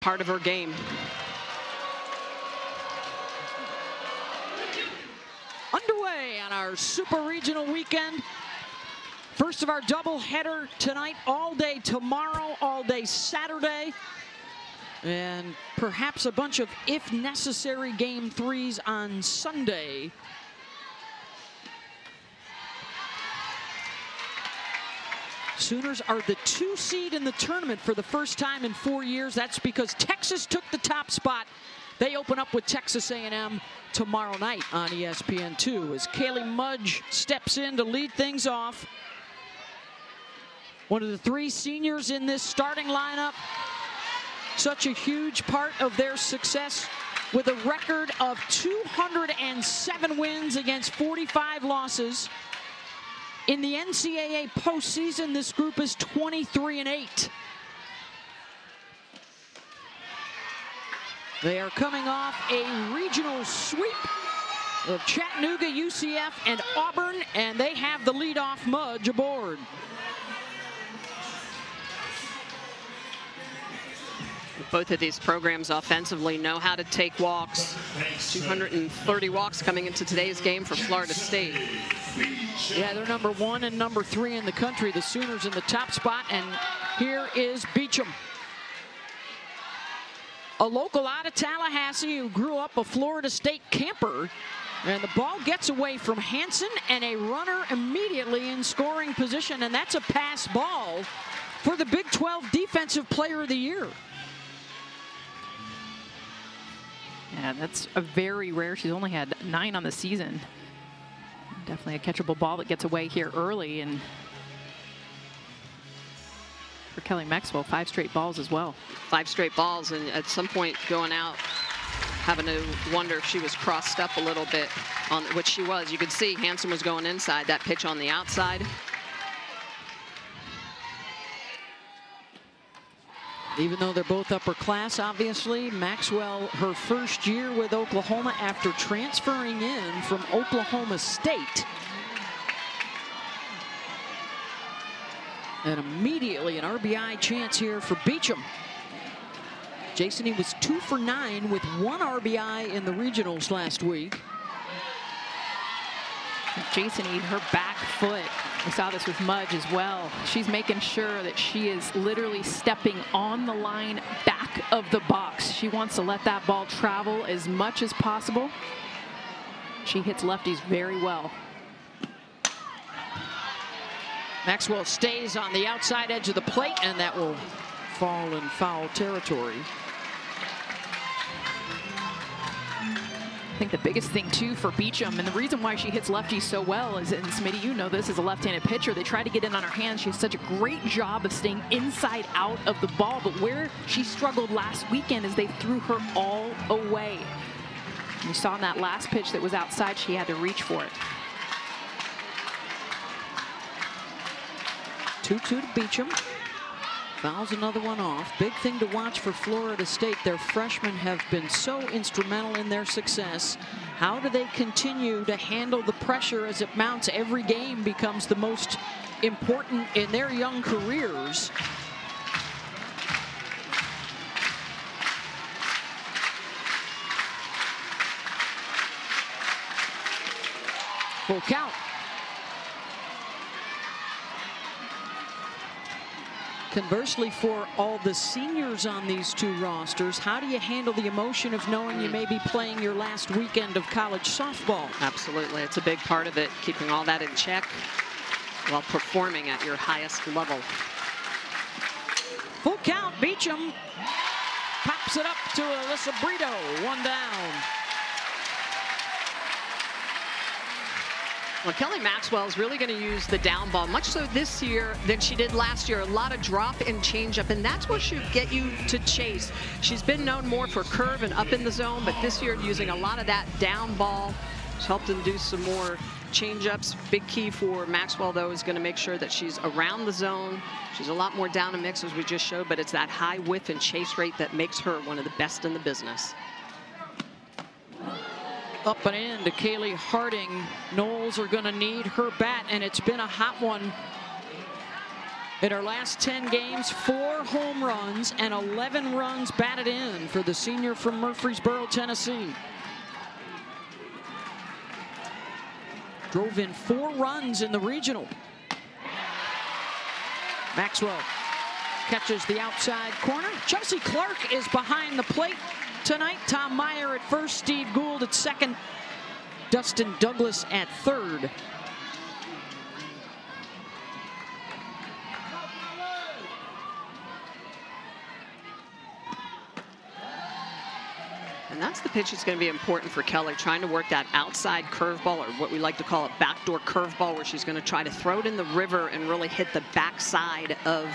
part of her game. Underway on our Super Regional weekend. First of our doubleheader tonight, all day tomorrow, all day Saturday. And perhaps a bunch of, if necessary, game threes on Sunday. Sooners are the 2 seed in the tournament for the first time in 4 years. That's because Texas took the top spot. They open up with Texas A&M tomorrow night on ESPN2 as Kaylee Mudge steps in to lead things off. One of the 3 seniors in this starting lineup. Such a huge part of their success with a record of 207 wins against 45 losses. In the NCAA postseason, this group is 23-8. They are coming off a regional sweep of Chattanooga, UCF, and Auburn, and they have the leadoff Mudge aboard. Both of these programs offensively know how to take walks. 230 walks coming into today's game for Florida State. Yeah, they're number 1 and number 3 in the country. The Sooners in the top spot, and here is Beecham. A local out of Tallahassee who grew up a Florida State camper. And the ball gets away from Hanson, and a runner immediately in scoring position, and that's a pass ball for the Big 12 Defensive Player of the Year. Yeah, that's a very rare. She's only had 9 on the season. Definitely a catchable ball that gets away here early. And for Kelly Maxwell, 5 straight balls as well. 5 straight balls, and at some point going out, having to wonder if she was crossed up a little bit, on which she was. You could see Hanson was going inside, that pitch on the outside. Even though they're both upper class, obviously, Maxwell, her first year with Oklahoma after transferring in from Oklahoma State. And immediately an RBI chance here for Beecham. Jason, was 2 for 9 with 1 RBI in the regionals last week. Jason, her back foot. We saw this with Mudge as well. She's making sure that she is literally stepping on the line back of the box. She wants to let that ball travel as much as possible. She hits lefties very well. Maxwell stays on the outside edge of the plate, and that will fall in foul territory. I think the biggest thing too for Beecham, and the reason why she hits lefties so well is, and Smitty, you know this, as a left-handed pitcher, they try to get in on her hands. She has such a great job of staying inside out of the ball, but where she struggled last weekend is they threw her all away. You saw in that last pitch that was outside, she had to reach for it. 2-2 to Beecham. Fouls another one off. Big thing to watch for Florida State. Their freshmen have been so instrumental in their success. How do they continue to handle the pressure as it mounts? Every game becomes the most important in their young careers. Full count. Conversely, for all the seniors on these 2 rosters, how do you handle the emotion of knowing you may be playing your last weekend of college softball? Absolutely. It's a big part of it, keeping all that in check while performing at your highest level. Full count. Beecham pops it up to Alyssa Brito. 1 down. Well, Kelly Maxwell is really going to use the down ball, much so this year than she did last year. A lot of drop and changeup, and that's what should get you to chase. She's been known more for curve and up in the zone, but this year using a lot of that down ball. It's helped induce some more changeups. Big key for Maxwell, though, is going to make sure that she's around the zone. She's a lot more down and mix, as we just showed, but it's that high whiff and chase rate that makes her one of the best in the business. Up and in to Kaylee Harding. Knowles are going to need her bat, and it's been a hot one. In our last 10 games, 4 home runs and 11 runs batted in for the senior from Murfreesboro, Tennessee. Drove in 4 runs in the regional. Maxwell catches the outside corner. Chelsea Clark is behind the plate tonight. Tom Meyer at first, Steve Gould at second, Dustin Douglas at third. And that's the pitch that's going to be important for Keller, trying to work that outside curveball, or what we like to call a backdoor curveball, where she's going to try to throw it in the river and really hit the backside of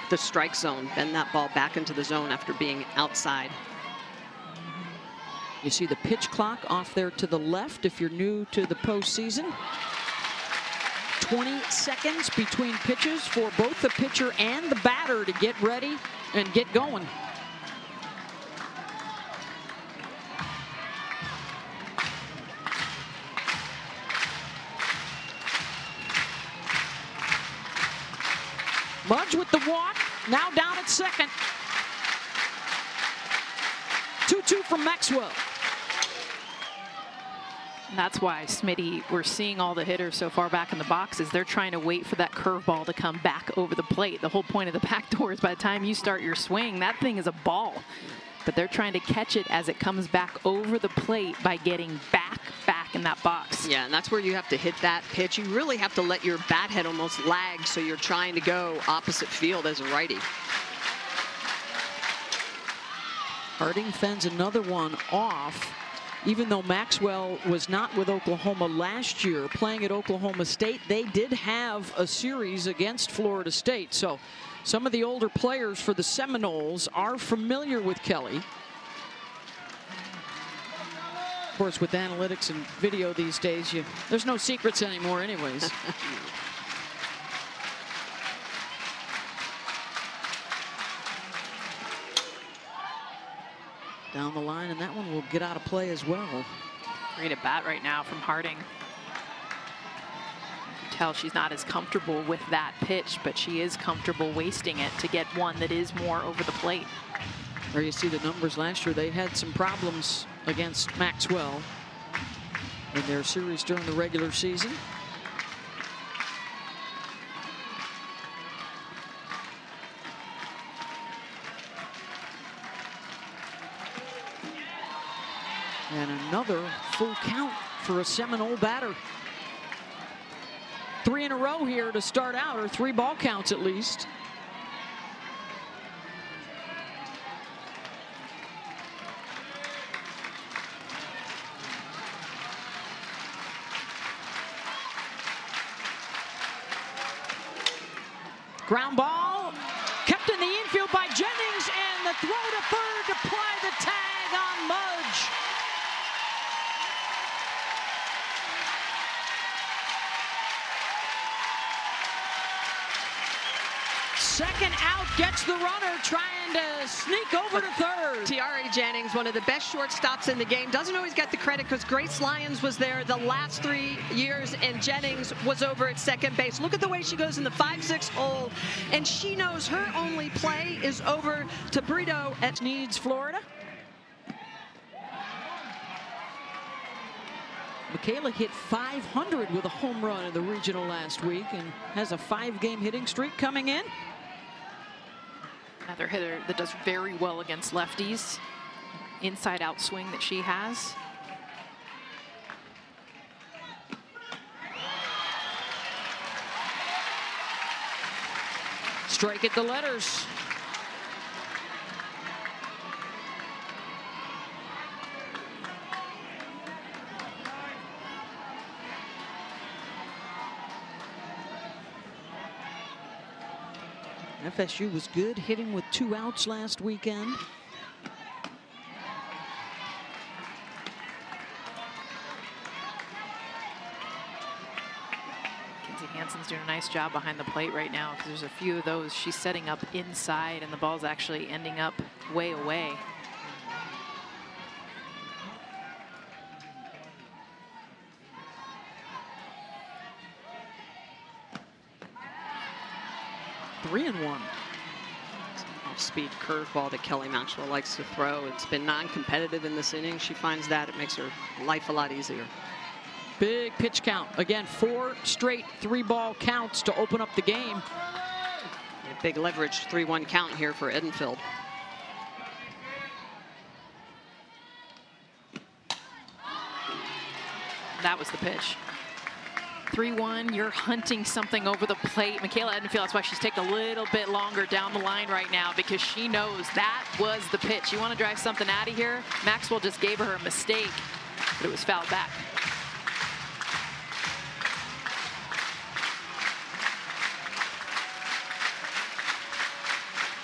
the strike zone, bend that ball back into the zone after being outside. You see the pitch clock off there to the left if you're new to the postseason. 20 seconds between pitches for both the pitcher and the batter to get ready and get going. Mudge with the walk, now down at second. 2-2 from Maxwell. And that's why, Smitty, we're seeing all the hitters so far back in the boxes. They're trying to wait for that curveball to come back over the plate. The whole point of the backdoor is by the time you start your swing, that thing is a ball. But they're trying to catch it as it comes back over the plate by getting back in that box. Yeah, and that's where you have to hit that pitch. You really have to let your bat head almost lag, so you're trying to go opposite field as a righty. Harding fends another one off. Even though Maxwell was not with Oklahoma last year, playing at Oklahoma State, they did have a series against Florida State. So some of the older players for the Seminoles are familiar with Kelly. Of course, with analytics and video these days, there's no secrets anymore anyways. Down the line, and that one will get out of play as well. Great at bat right now from Harding. You can tell she's not as comfortable with that pitch, but she is comfortable wasting it to get one that is more over the plate. There you see the numbers last year. They had some problems against Maxwell in their series during the regular season. And another full count for a Seminole batter. 3 in a row here to start out, or 3 ball counts at least. Ground ball kept in the infield by Jennings, and the throw to third to apply the tag on Mudge. Second out, gets the runner, trying to sneak over to third. Tiare Jennings, one of the best shortstops in the game, doesn't always get the credit because Grace Lyons was there the last 3 years, and Jennings was over at second base. Look at the way she goes in the 5-6 hole, and she knows her only play is over to Brito at Needs, Florida. Michaela hit 500 with a home run in the regional last week and has a 5-game hitting streak coming in. Another hitter that does very well against lefties. Inside out swing that she has. Strike at the letters. FSU was good, hitting with 2 outs last weekend. Kenzie Hansen's doing a nice job behind the plate right now, because there's a few of those she's setting up inside, and the ball's actually ending up way away. 3-1. Off-speed curveball that Kelly Maxwell likes to throw. It's been non-competitive in this inning. She finds that it makes her life a lot easier. Big pitch count. Again, 4 straight 3-ball counts to open up the game. A big leveraged 3-1 count here for Edenfield. That was the pitch. 3-1, you're hunting something over the plate. Michaela Edenfield, that's why she's taking a little bit longer down the line right now, because she knows that was the pitch. You want to drive something out of here? Maxwell just gave her a mistake, but it was fouled back.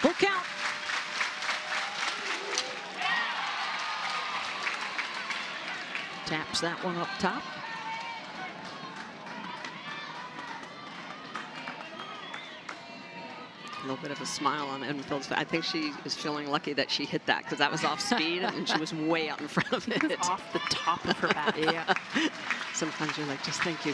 Full count. Taps that one up top. A little bit of a smile on Edenfield's face. I think she is feeling lucky that she hit that, because that was off speed and she was way out in front of it. It was off the top of her bat. Yeah. Sometimes you're like, just thank you.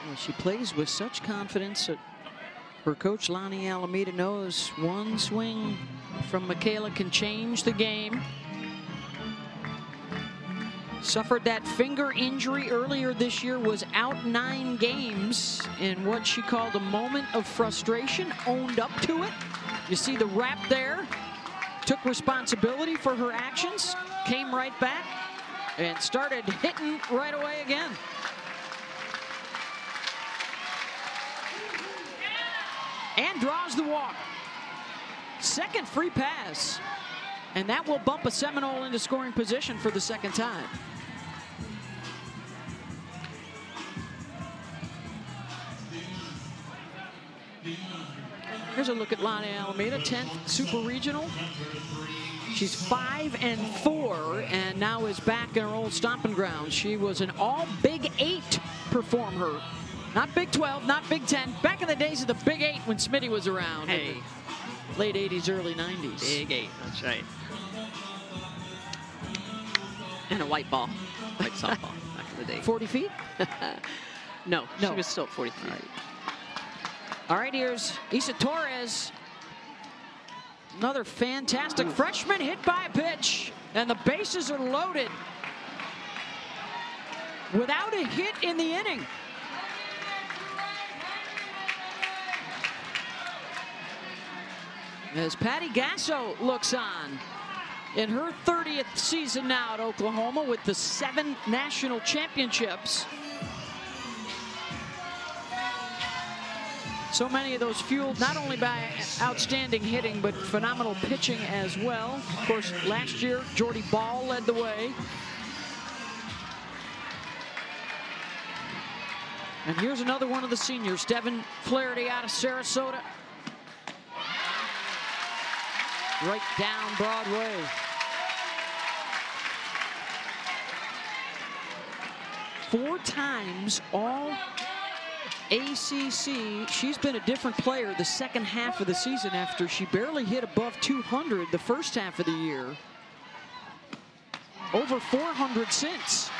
Well, she plays with such confidence that her coach, Lonnie Alameda, knows one swing from Michaela can change the game. Suffered that finger injury earlier this year, was out 9 games in what she called a moment of frustration, owned up to it. You see the wrap there, took responsibility for her actions, came right back, and started hitting right away again. And draws the walk. Second free pass. And that will bump a Seminole into scoring position for the second time. Here's a look at Lonnie Alameda, 10th Super Regional. She's 5-4 and now is back in her old stomping grounds. She was an all Big 8 performer. Not Big 12, not Big 10. Back in the days of the Big 8 when Smitty was around. Hey. Late 80s, early 90s. Big 8, that's right. And a white ball, white softball back in the day. 40 feet? No, No. she was still at 43. All right, here's Isa Torres. Another fantastic freshman hit by a pitch. And the bases are loaded. Without a hit in the inning. As Patty Gasso looks on in her 30th season now at Oklahoma with the 7 national championships. So many of those fueled not only by outstanding hitting, but phenomenal pitching as well. Of course, last year, Jordy Ball led the way. And here's another one of the seniors, Devin Flaherty out of Sarasota. Right down Broadway. Four times all ACC. She's been a different player the second half of the season after she barely hit above 200 the first half of the year. Over 400 since.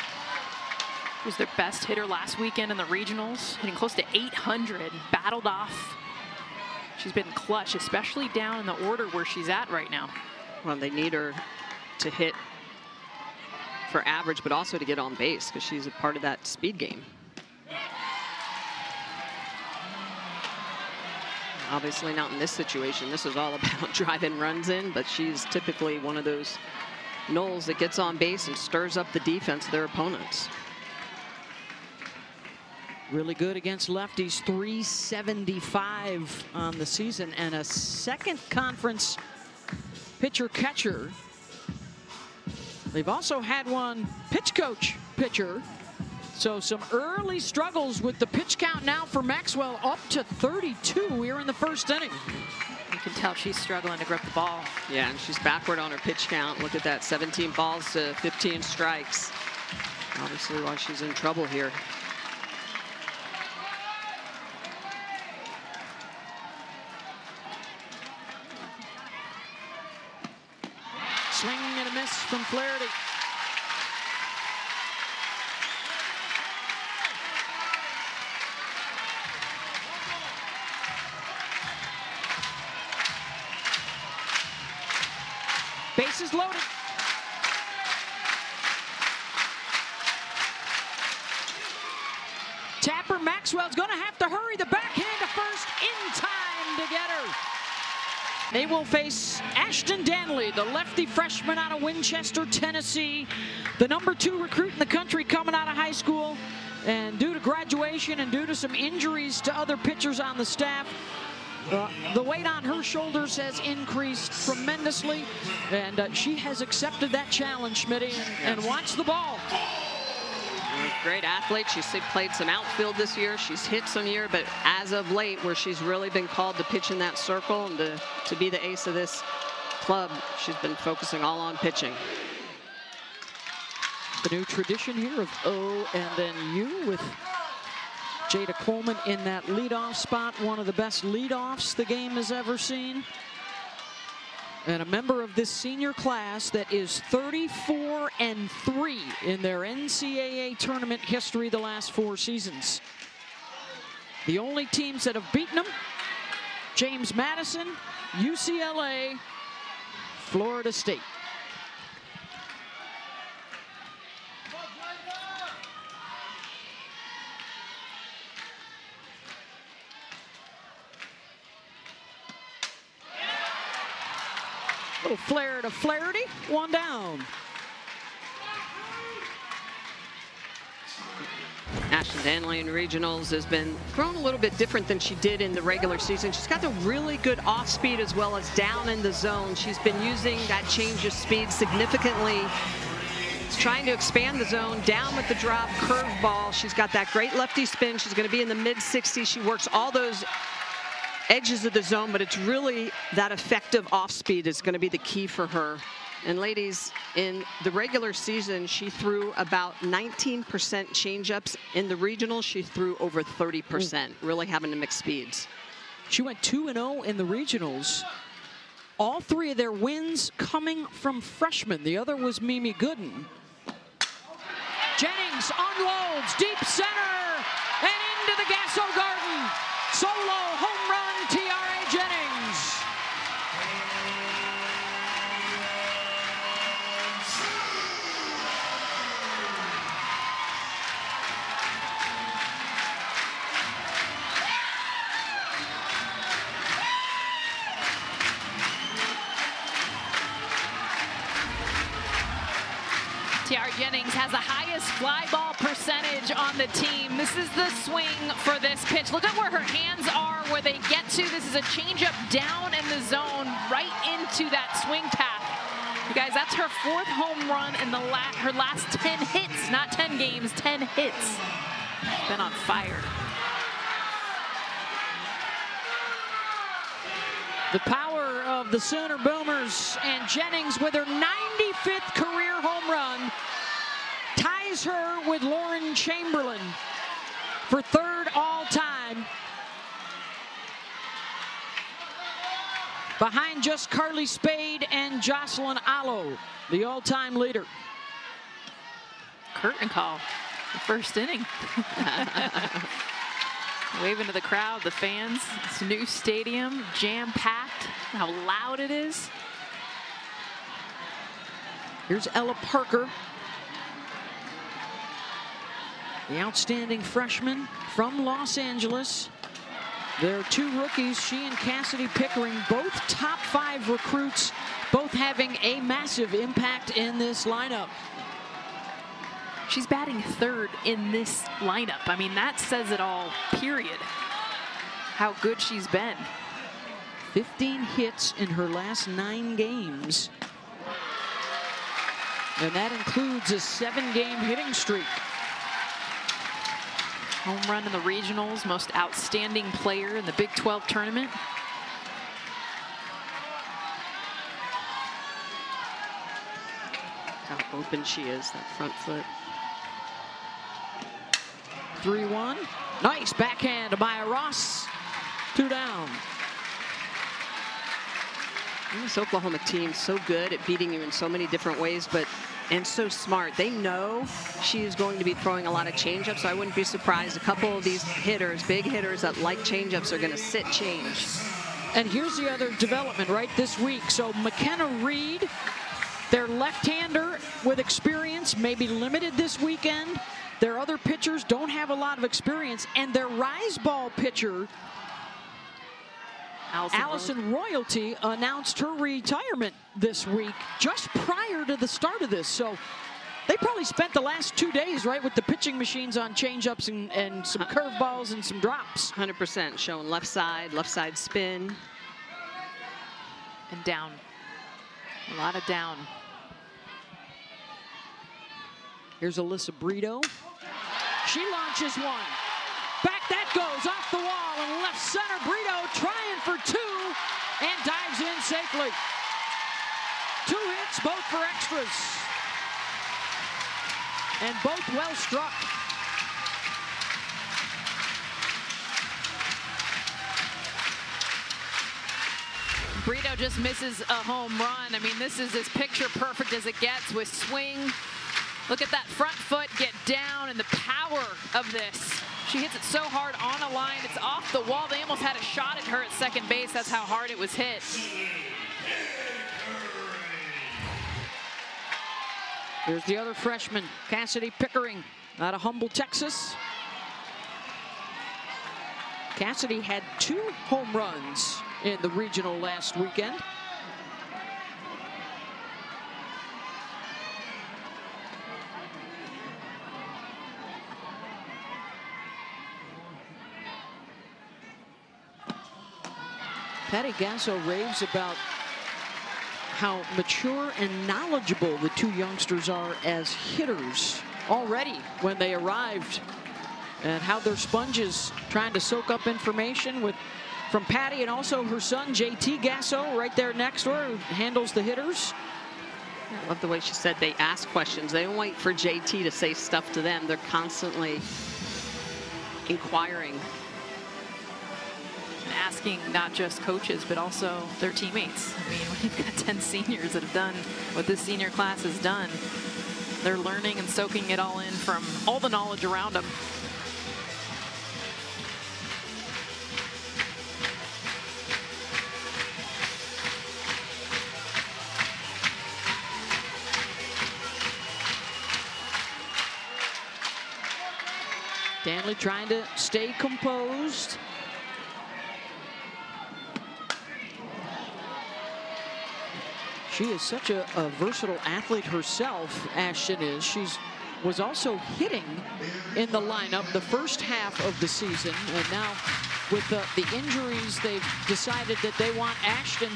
Was their best hitter last weekend in the regionals, hitting close to 800, battled off. She's been clutch, especially down in the order where she's at right now. Well, they need her to hit for average, but also to get on base, because she's a part of that speed game. Obviously not in this situation. This is all about driving runs in, but she's typically one of those Knowles that gets on base and stirs up the defense of their opponents. Really good against lefties, 375 on the season, and a second conference pitcher-catcher. They've also had one pitch coach pitcher. So some early struggles with the pitch count now for Maxwell, up to 32 here in the first inning. You can tell she's struggling to grip the ball. Yeah, and she's backward on her pitch count. Look at that, 17 balls to 15 strikes. Obviously why she's in trouble here. Swing and a miss from Flaherty. Bases loaded. Tapper Maxwell's going to have to hurry the backhand to first in time to get her. They will face Ashton Danley, the lefty freshman out of Winchester, Tennessee, the #2 recruit in the country coming out of high school. And due to graduation and due to some injuries to other pitchers on the staff, the weight on her shoulders has increased tremendously. And she has accepted that challenge, Schmitty, and watch the ball. Great athlete. She's played some outfield this year. She's hit some year, but as of late, where she's really been called to pitch in that circle and to be the ace of this club, she's been focusing all on pitching. The new tradition here of O and then U with Jada Coleman in that leadoff spot, one of the best leadoffs the game has ever seen. And a member of this senior class that is 34-3 in their NCAA tournament history the last 4 seasons. The only teams that have beaten them: James Madison, UCLA, Florida State. Little flare to Flaherty, 1 down. Ashton Danley in regionals has been thrown a little bit different than she did in the regular season. She's got the really good off speed as well as down in the zone. She's been using that change of speed significantly. Trying to expand the zone, down with the drop, curveball. She's got that great lefty spin. She's going to be in the mid-60s. She works all those edges of the zone, but it's really that effective off speed is going to be the key for her. And ladies, in the regular season, she threw about 19% changeups. In the regionals, she threw over 30%, really having to mix speeds. She went 2-0 in the regionals. All 3 of their wins coming from freshmen. The other was Mimi Gooden. Jennings unloads, deep center, and into the Gasso Garden. Solo home run, T.R.A. Jennings. T.R. Jennings has the highest fly ball percentage on the team. This is the swing for this pitch. Look at where her hands are, where they get to. This is a changeup down in the zone, right into that swing path. You guys, that's her 4th home run in her last 10 hits, not 10 games, 10 hits. Been on fire. The power of the Sooner Boomers, and Jennings with her 95th career home run ties her with Lauren Chamberlain for 3rd all-time, behind just Carly Spade and Jocelyn Allo, the all-time leader. Curtain call, the 1st inning. Waving to the crowd, the fans. It's a new stadium, jam-packed. How loud it is. Here's Ella Parker, the outstanding freshman from Los Angeles. There are 2 rookies, she and Cassidy Pickering, both top 5 recruits, both having a massive impact in this lineup. She's batting 3rd in this lineup. I mean, that says it all, period. How good she's been. 15 hits in her last 9 games. And that includes a 7-game hitting streak. Home run in the regionals, most outstanding player in the Big 12 tournament. How open she is, that front foot. 3-1. Nice backhand to Maya Ross. 2 down. This Oklahoma team so good at beating you in so many different ways, and so smart. They know she is going to be throwing a lot of changeups, so I wouldn't be surprised. A couple of these hitters, big hitters that like changeups, are going to sit change. And here's the other development right this week. So McKenna Reed Their left-hander with experience may be limited this weekend. Their other pitchers don't have a lot of experience, and their rise ball pitcher, Allison Royalty, announced her retirement this week just prior to the start of this. So they probably spent the last 2 days, right, with the pitching machines on changeups and some curveballs and some drops. 100% showing left side spin. And down. A lot of down. Here's Alyssa Brito. She launches one. Back that goes off the wall and left center. Brito trying for two and dives in safely. 2 hits, both for extras. And both well struck. Brito just misses a home run. I mean, this is as picture perfect as it gets with swing. Look at that front foot get down and the power of this. She hits it so hard on a line, it's off the wall. They almost had a shot at her at second base. That's how hard it was hit. Here's the other freshman, Cassidy Pickering, out of Humble, Texas. Cassidy had 2 home runs in the regional last weekend. Patty Gasso raves about how mature and knowledgeable the 2 youngsters are as hitters already when they arrived, and how they're sponges trying to soak up information from Patty and also her son JT Gasso right there next door, who handles the hitters. I love the way she said they ask questions. They don't wait for JT to say stuff to them. They're constantly inquiring. Asking not just coaches, but also their teammates. I mean, when you've got 10 seniors that have done what this senior class has done, they're learning and soaking it all in from all the knowledge around them. Danley trying to stay composed. She is such a versatile athlete herself, Ashton is. She was also hitting in the lineup the first half of the season. And now with the injuries, they've decided that they want Ashton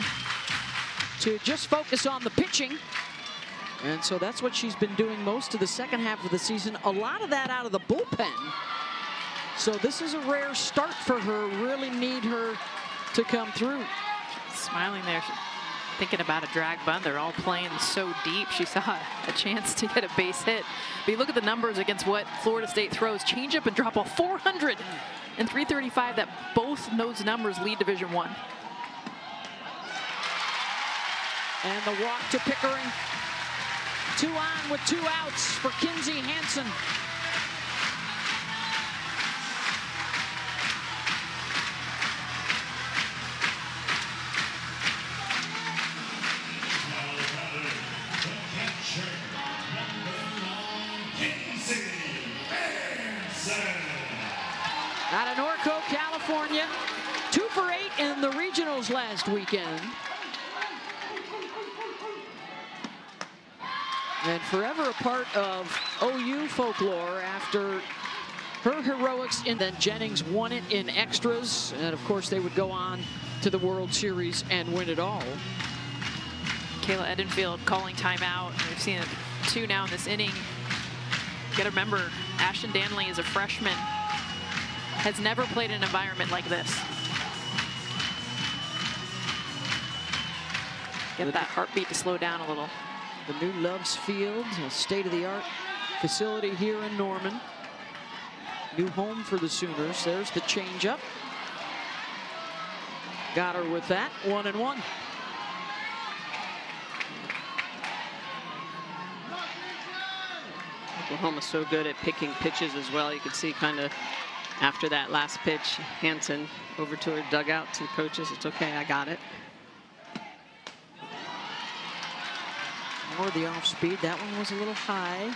to just focus on the pitching. And so that's what she's been doing most of the second half of the season. A lot of that out of the bullpen. So this is a rare start for her. Really need her to come through. Smiling there. Thinking about a drag bunt. They're all playing so deep. She saw a chance to get a base hit. But you look at the numbers against what Florida State throws. Changeup and drop off 400 and 335. That both those numbers lead Division I. And the walk to Pickering. 2 on with 2 outs for Kinsey Hansen. Out of Norco, California, 2 for 8 in the regionals last weekend. And forever a part of OU folklore after her heroics. And then Jennings won it in extras. And of course, they would go on to the World Series and win it all. Kayla Edenfield calling timeout. We've seen 2 now in this inning. You gotta remember, Ashton Danley is a freshman. Has never played in an environment like this. Get that heartbeat to slow down a little. The new Loves Field, a state-of-the-art facility here in Norman. New home for the Sooners. There's the changeup. Got her with that. 1-1. Oklahoma's so good at picking pitches as well. You could see kind of after that last pitch, Hansen over to her dugout to the coaches. It's okay, I got it. More of the off speed. That one was a little high.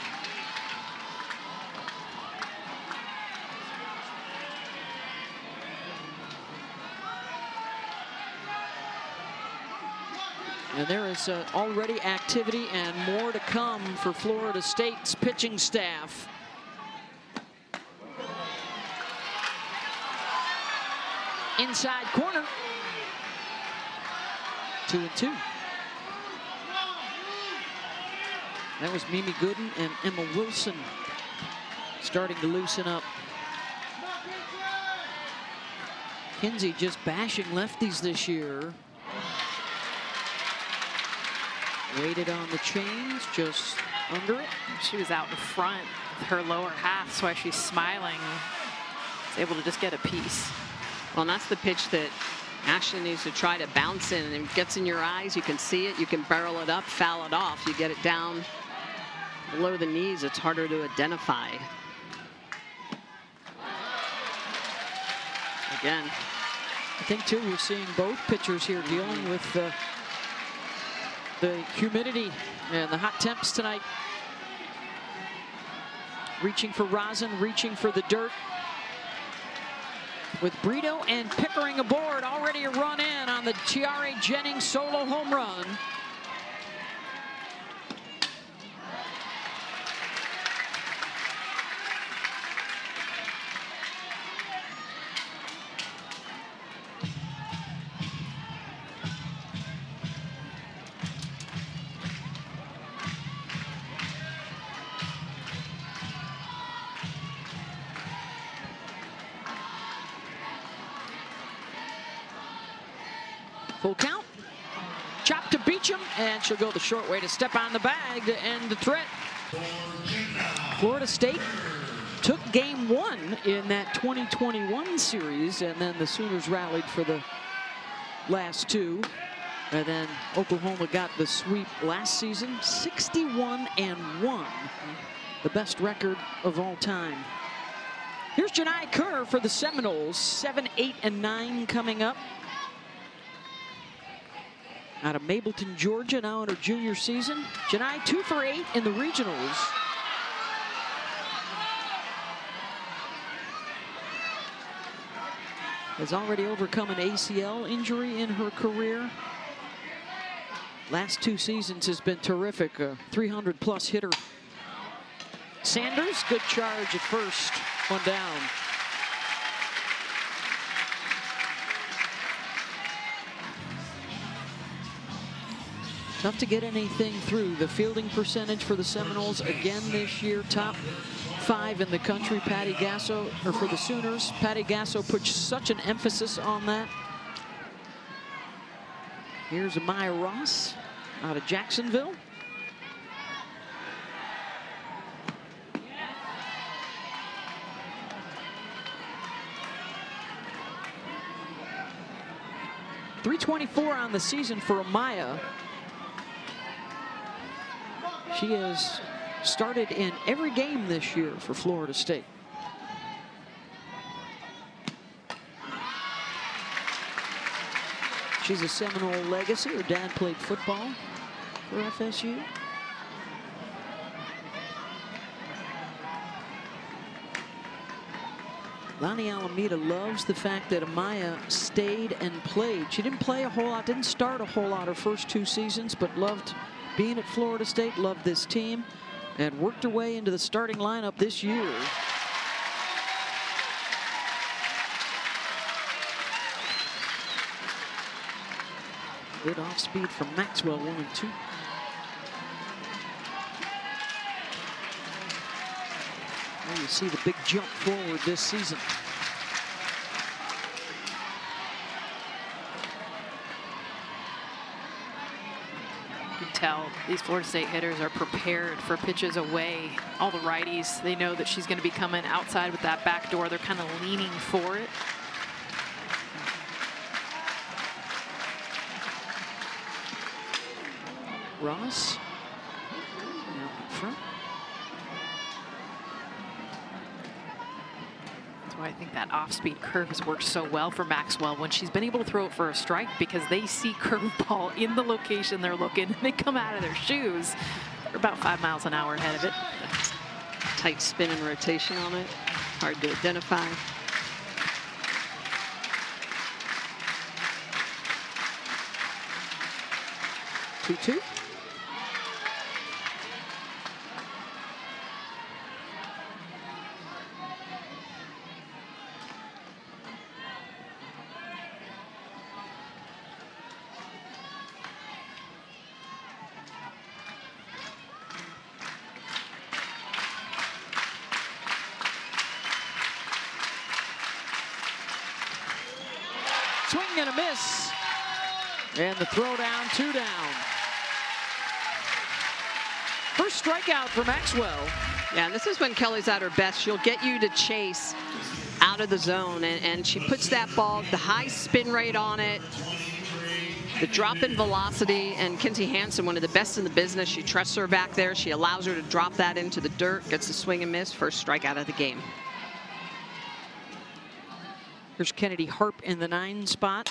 And there is already activity and more to come for Florida State's pitching staff. Inside corner. 2-2. That was Mimi Gooden and Emma Wilson starting to loosen up. Kinsey just bashing lefties this year. Waited on the chains, just under it. She was out in front with her lower half, that's why she's smiling. Is able to just get a piece. Well, and that's the pitch that Ashley needs to try to bounce in, and it gets in your eyes. You can see it, you can barrel it up, foul it off. You get it down below the knees, it's harder to identify. Again, I think too we're seeing both pitchers here dealing with the humidity and the hot temps tonight. Reaching for rosin, reaching for the dirt. With Brito and Pickering aboard, already a run in on the Tiare Jennings solo home run. Full count. Chop to Beecham, and she'll go the short way to step on the bag to end the threat. Florida State took game 1 in that 2021 series, and then the Sooners rallied for the last 2. And then Oklahoma got the sweep last season, 61-1, the best record of all time. Here's Janai Kerr for the Seminoles, 7, 8, and 9 coming up. Out of Mableton, Georgia, now in her junior season. Janai 2 for 8 in the regionals. Has already overcome an ACL injury in her career. Last 2 seasons has been terrific. A 300-plus hitter. Sanders, good charge at first. One down. Tough to get anything through. The fielding percentage for the Seminoles again this year, top 5 in the country. Patty Gasso, or for the Sooners, Patty Gasso puts such an emphasis on that. Here's Amaya Ross out of Jacksonville. .324 on the season for Amaya. She has started in every game this year for Florida State. She's a Seminole legacy. Her dad played football for FSU. Lonnie Alameda loves the fact that Amaya stayed and played. She didn't play a whole lot, didn't start a whole lot her first 2 seasons, but loved being at Florida State, loved this team, and worked her way into the starting lineup this year. Good off speed from Maxwell, 1 and 2. There you see the big jump forward this season. Tell these Florida State hitters are prepared for pitches away. All the righties, they know that she's going to be coming outside with that back door. They're kind of leaning for it. Ross now in front. So I think that off-speed curve has worked so well for Maxwell when she's been able to throw it for a strike, because they see curveball in the location they're looking, and they come out of their shoes. They're about 5 miles an hour ahead of it. Tight spin and rotation on it. Hard to identify. Two. Swing and a miss. And the throw down, 2 down. First strikeout for Maxwell. Yeah, and this is when Kelly's at her best. She'll get you to chase out of the zone, and she puts that ball, the high spin rate on it, the drop in velocity, and Kinsey Hansen, one of the best in the business. She trusts her back there. She allows her to drop that into the dirt, gets the swing and miss, first strikeout of the game. Here's Kennedy Harp in the 9 spot.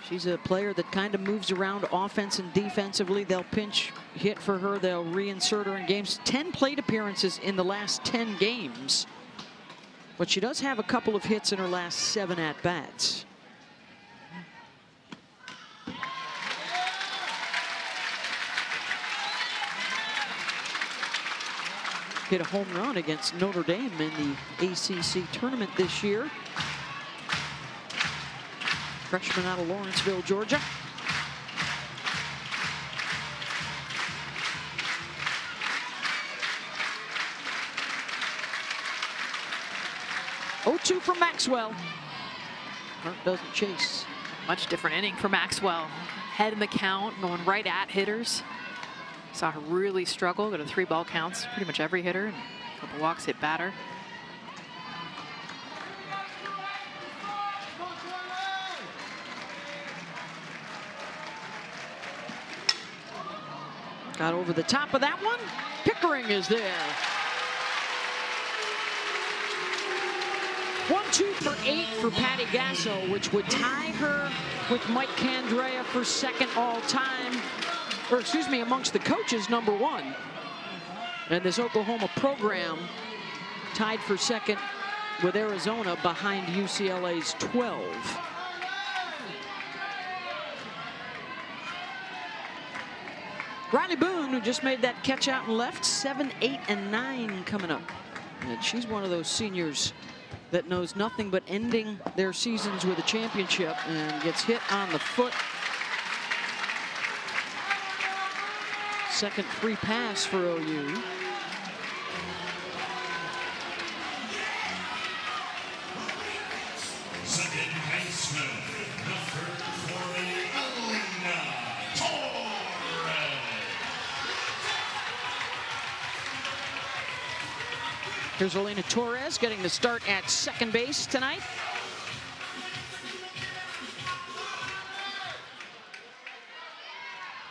She's a player that kind of moves around offense and defensively. They'll pinch hit for her. They'll reinsert her in games. 10 plate appearances in the last 10 games. But she does have a couple of hits in her last 7 at-bats. Hit a home run against Notre Dame in the ACC tournament this year. Freshman out of Lawrenceville, Georgia. Oh-2 from Maxwell. Hart doesn't chase. Much different inning for Maxwell. Head in the count, going right at hitters. Saw her really struggle, go to 3 ball counts, pretty much every hitter, and a couple walks hit batter. Got over the top of that one. Pickering is there. 1-2 for 8 for Patty Gasso, which would tie her with Mike Candrea for second all-time, or excuse me, amongst the coaches, #1. And this Oklahoma program tied for second with Arizona behind UCLA's 12. Riley Boone, who just made that catch out and left, 7, 8, and 9 coming up. And she's one of those seniors that knows nothing but ending their seasons with a championship, and gets hit on the foot. Second free pass for OU. Second baseman, number 40, Alina Torres. Here's Alina Torres getting the start at second base tonight.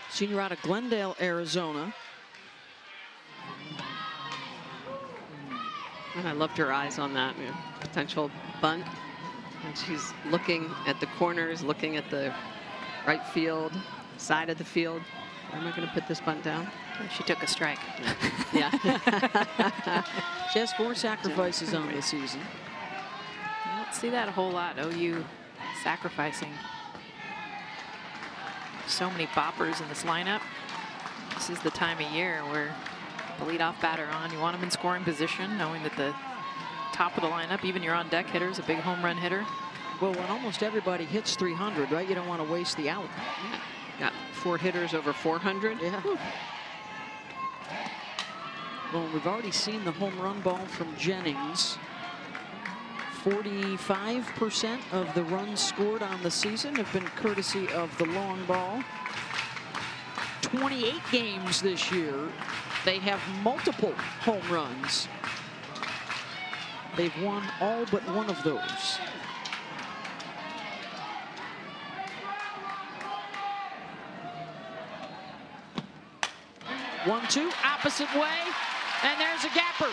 Senior out of Glendale, Arizona. And I loved her eyes on that potential bunt. And she's looking at the corners, looking at the right field, side of the field. Where am I going to put this bunt down? She took a strike. Yeah. She has 4 sacrifices on the season. You don't see that a whole lot, OU sacrificing. So many boppers in this lineup. This is the time of year where the leadoff batter on, you want them in scoring position, knowing that the top of the lineup, even your on-deck hitter, is a big home run hitter. Well, when almost everybody hits 300, right? You don't want to waste the out. Yeah. Got 4 hitters over 400. Yeah. Well, we've already seen the home run ball from Jennings. 45% of the runs scored on the season have been courtesy of the long ball. 28 games this year, they have multiple home runs. They've won all but one of those. One, two, opposite way. And there's a gapper.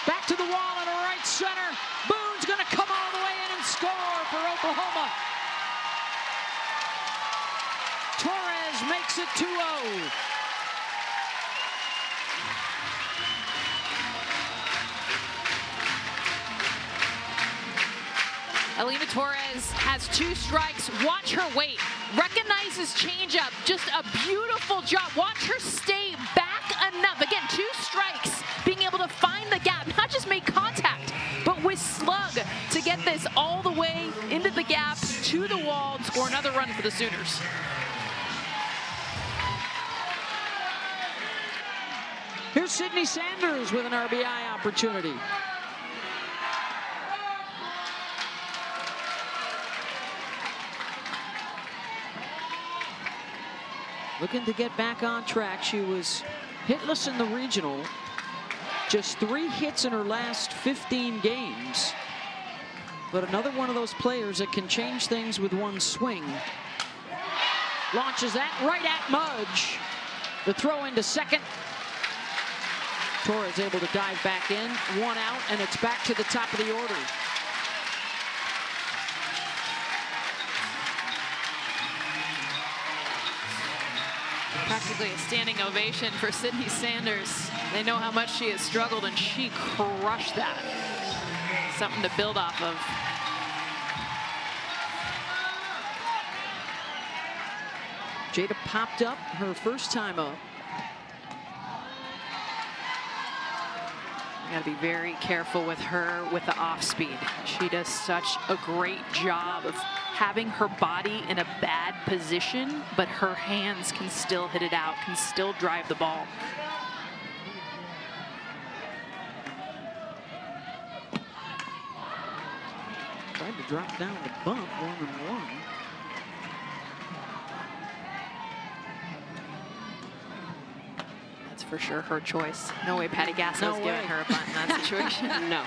Back to the wall in the right center. Boone's going to come all the way in and score for Oklahoma. Torres makes it 2-0. Alina Torres has 2 strikes. Watch her wait. Recognizes changeup. Just a beautiful job. Watch her stay back enough. Again, 2 strikes. Being able to find the gap. Not just make contact, but with slug to get this all the way into the gap, to the wall, and score another run for the Sooners. Here's Sydney Sanders with an RBI opportunity. Looking to get back on track. She was hitless in the regional. Just 3 hits in her last 15 games. But another one of those players that can change things with one swing. Launches that right at Mudge. The throw into second. Torres able to dive back in. 1 out, and it's back to the top of the order. Practically a standing ovation for Sydney Sanders. They know how much she has struggled, and she crushed that. Something to build off of. Jada popped up her first time up. Got to be very careful with her with the off speed. She does such a great job of having her body in a bad position, but her hands can still hit it out, can still drive the ball. Tried to drop down the bump, 1-1. That's for sure her choice. No way Patty Gasso's giving her a bunt in that situation. No.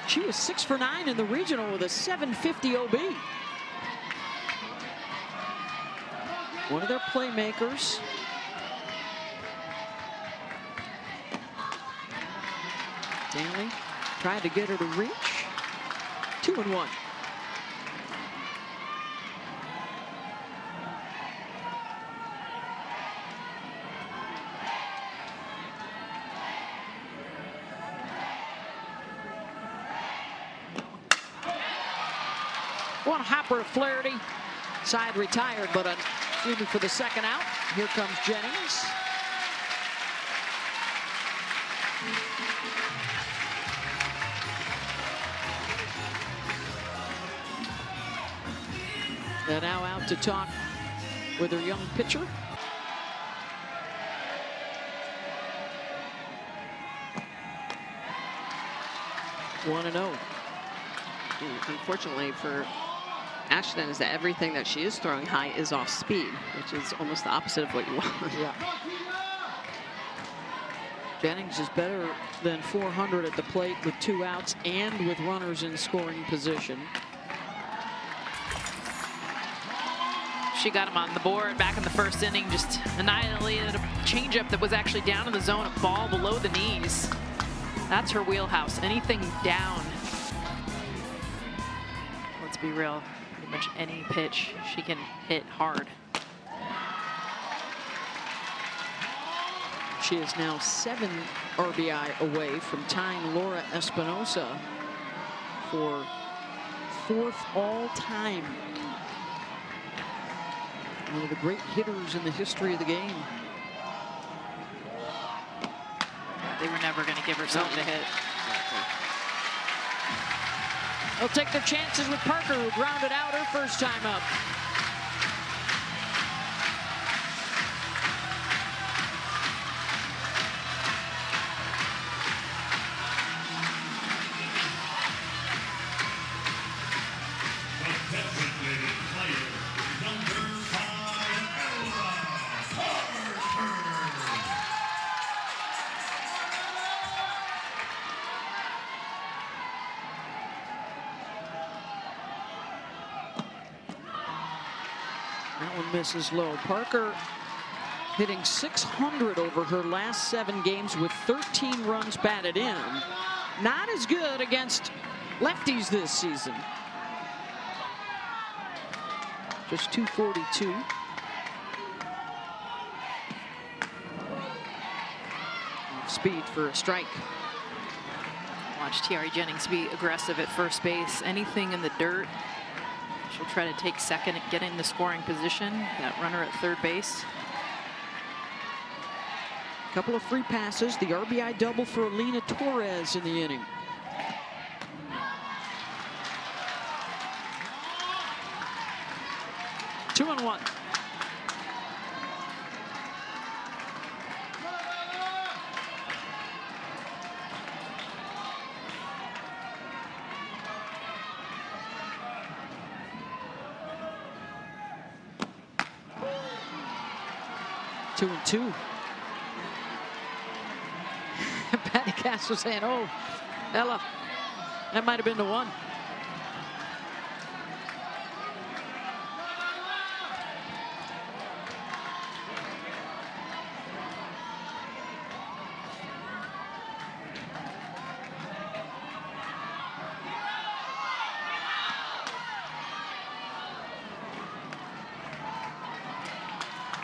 She was 6 for 9 in the regional with a 750 OB. One of their playmakers. Danley tried to get her to reach. 2-1. One hopper to Flaherty. Side retired, but even for the second out. Here comes Jennings. They're now out to talk with their young pitcher. One and 0. Unfortunately for Ashton is that everything that she is throwing high is off speed, which is almost the opposite of what you want. Yeah. Jennings is better than 400 at the plate with 2 outs and with runners in scoring position. She got him on the board back in the first inning, just annihilated a changeup that was actually down in the zone, a ball below the knees. That's her wheelhouse, anything down. Let's be real, pretty much any pitch she can hit hard. She is now 7 RBI away from tying Laura Espinosa for 4th all-time. One of the great hitters in the history of the game. They were never going to give her something to hit. They'll take their chances with Parker, who grounded out her first time up. That one misses low. Parker hitting .600 over her last 7 games with 13 runs batted in. Not as good against lefties this season. Just .242. Speed for a strike. Watch Tiare Jennings be aggressive at first base. Anything in the dirt, she'll try to take second and get in the scoring position. That runner at third base. Couple of free passes. The RBI double for Alina Torres in the inning. Two and one. Two and two. Patty Castro saying, oh, Ella, that might have been the one.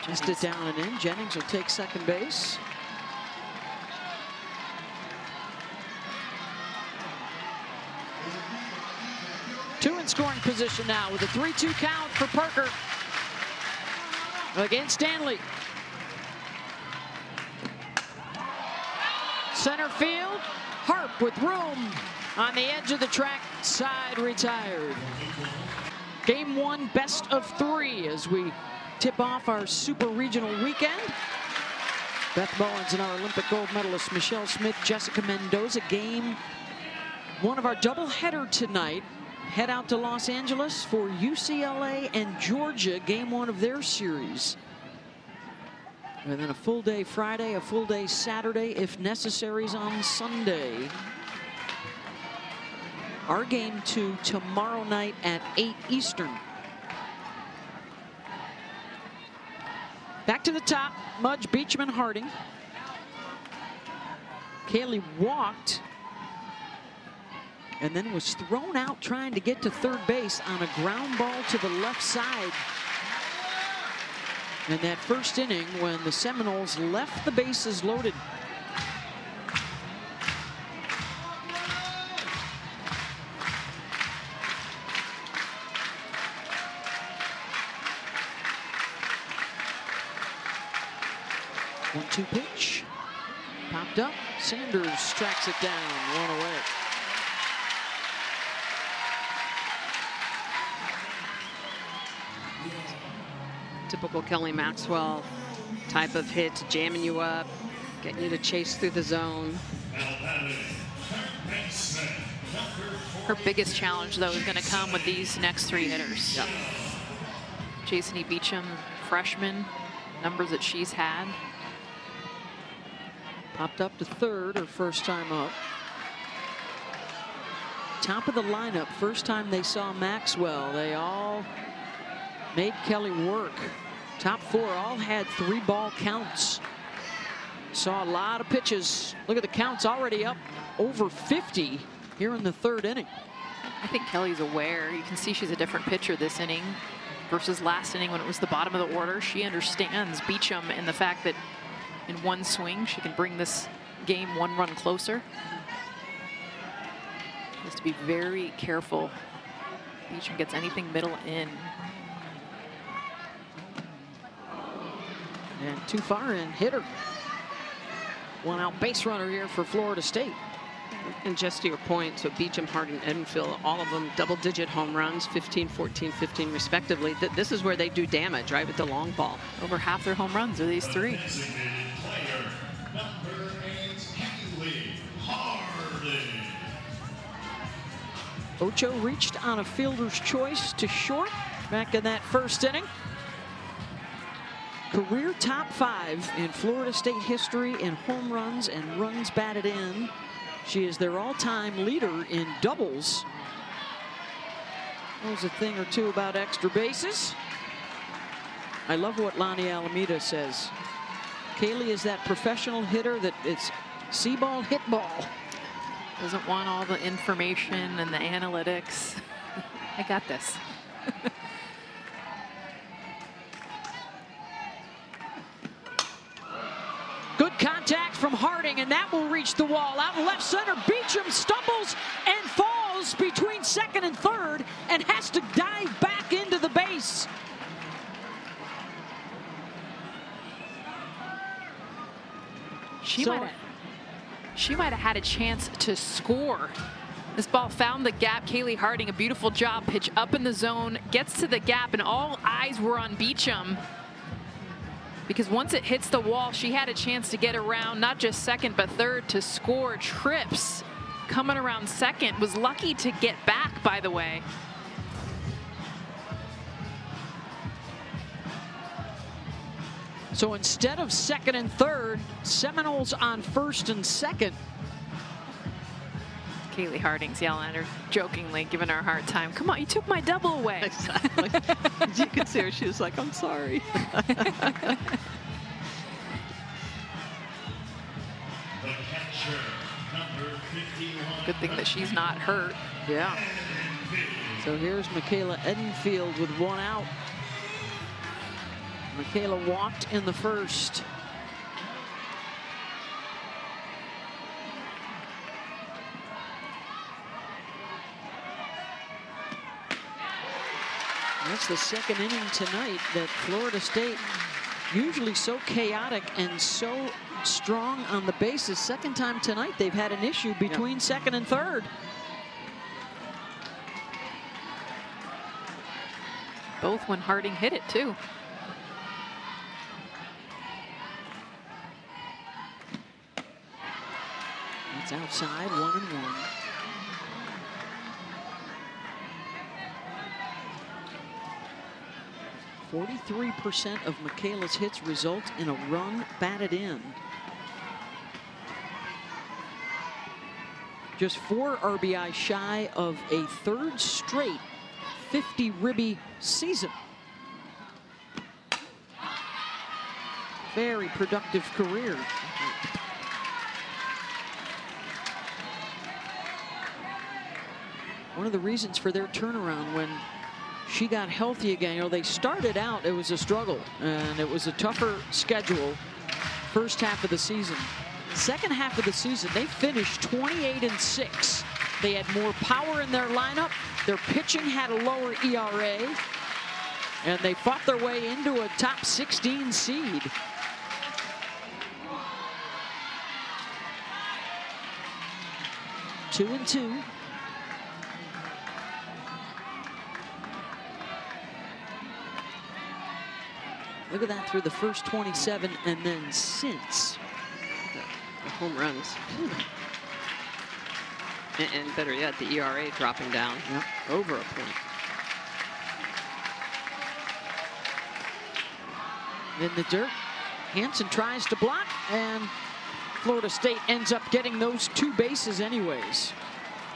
Just it down and in. Jennings will take second base. Two in scoring position now with a 3-2 count for Parker against Stanley. Center field, Harp with room on the edge of the track, side retired. Game 1, best of 3 as we tip off our super regional weekend. Beth Bowens and our Olympic gold medalist Michelle Smith, Jessica Mendoza. Game 1 of our doubleheader tonight. Head out to Los Angeles for UCLA and Georgia, game 1 of their series. And then a full day Friday, a full day Saturday, if necessary, on Sunday. Our game 2 tomorrow night at 8 Eastern. Back to the top, Mudge, Beecham, and Harding. Kaylee walked and then was thrown out trying to get to third base on a ground ball to the left side. In that first inning when the Seminoles left the bases loaded. One-two pitch. Popped up. Sanders tracks it down. One away. Typical Kelly Maxwell type of hit, jamming you up, getting you to chase through the zone. Her biggest challenge, though, is going to come with these next 3 hitters. Yep. Jason E. Beecham, freshman, numbers that she's had. Popped up to third, her first time up. Top of the lineup, first time they saw Maxwell. They all made Kelly work. Top 4 all had 3-ball counts. Saw a lot of pitches. Look at the counts already up over 50 here in the 3rd inning. I think Kelly's aware. You can see she's a different pitcher this inning versus last inning when it was the bottom of the order. She understands Beecham and the fact that in one swing she can bring this game 1 run closer. Has to be very careful. Beecham gets anything middle in. And too far in, hitter. One out base runner here for Florida State. And just to your point, so Beecham, Harding, Edenfield, all of them double-digit home runs, 15, 14, 15 respectively. This is where they do damage, right, with the long ball. Over half their home runs are these 3. Ocho reached on a fielder's choice to short back in that first inning. Career top 5 in Florida State history in home runs and runs batted in. She is their all-time leader in doubles. Knows a thing or two about extra bases. I love what Lonnie Alameda says. Kaylee is that professional hitter that it's see ball, hit ball. Doesn't want all the information and the analytics. I got this. Good contact from Harding, and that will reach the wall. Out in left center, Beecham stumbles and falls between second and third and has to dive back into the base. She might have had a chance to score. This ball found the gap. Kaylee Harding, a beautiful job. Pitch up in the zone, gets to the gap, and all eyes were on Beecham. Because once it hits the wall, she had a chance to get around, not just second, but third to score. Trips coming around second. Was lucky to get back, by the way. So instead of second and third, Seminoles on first and second. Kaylee Harding's yelling at her jokingly, giving her a hard time. Come on, you took my double away. Exactly. You could see her. She was like, I'm sorry. The catcher, number 51. Good thing that she's not hurt. Yeah. So here's Michaela Edenfield with one out. Michaela walked in the first. That's the second inning tonight that Florida State, usually so chaotic and so strong on the bases. Second time tonight they've had an issue between second and third. Both when Harding hit it, too. It's outside, 1-1. .43% of Michaela's hits result in a run batted in. Just 4 RBI shy of a third straight 50 ribby season. Very productive career. One of the reasons for their turnaround when she got healthy again, you know, they started out, it was a struggle, and it was a tougher schedule first half of the season. Second half of the season, they finished 28-6. They had more power in their lineup. Their pitching had a lower ERA, and they fought their way into a top 16 seed. Two and two. Look at that through the first 27 and then since. The home runs. And better yet, the ERA dropping down over a point. In the dirt, Hansen tries to block, and Florida State ends up getting those 2 bases anyways.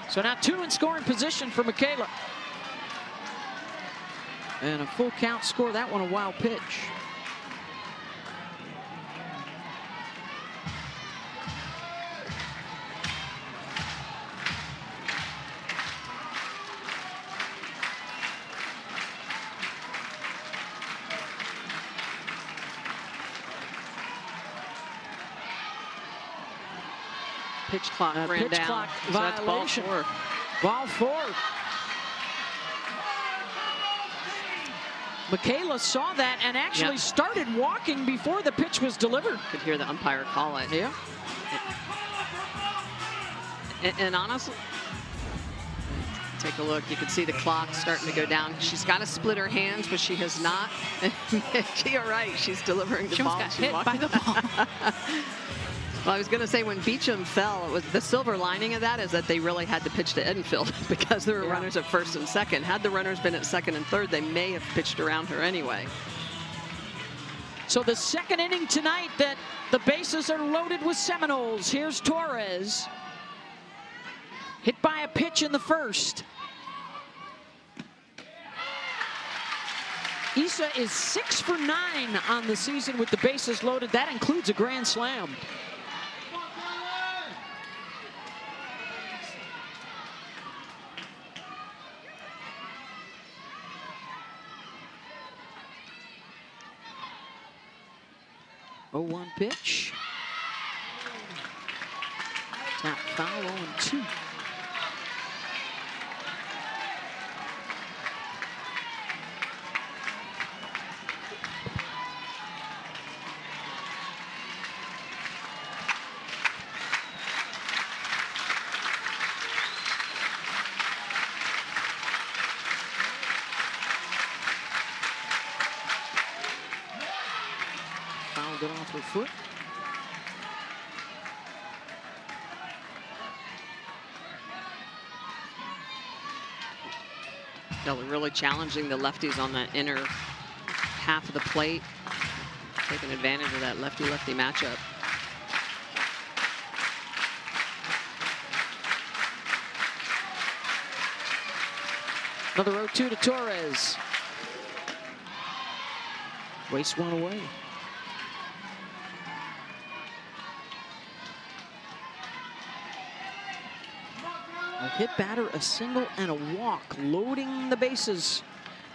So now 2 in scoring position for Michaela. And a full count score. That one a wild pitch. Pitch clock ran pitch down. clock So that's violation. ball 4. Ball 4. Michaela saw that and actually started walking before the pitch was delivered. Could hear the umpire call it. Yeah. And honestly, take a look. You can see the clock starting to go down. She's got to split her hands, but she has not. You're right. She's delivering the She ball. almost got hit by the ball. Well, I was going to say when Beecham fell, it was the silver lining of that is that they really had to pitch to Edenfield because there were runners at first and second. Had the runners been at second and third, they may have pitched around her anyway. So the second inning tonight that the bases are loaded with Seminoles. Here's Torres. Hit by a pitch in the first. Issa is 6 for 9 on the season with the bases loaded. That includes a grand slam. Oh, 1 pitch. Tap foul, 0-2. Fouled it off her foot. Kelly really challenging the lefties on that inner half of the plate, taking advantage of that lefty-lefty matchup. Another 0-2 to Torres. Waste one away. A hit batter, a single, and a walk, loading the bases.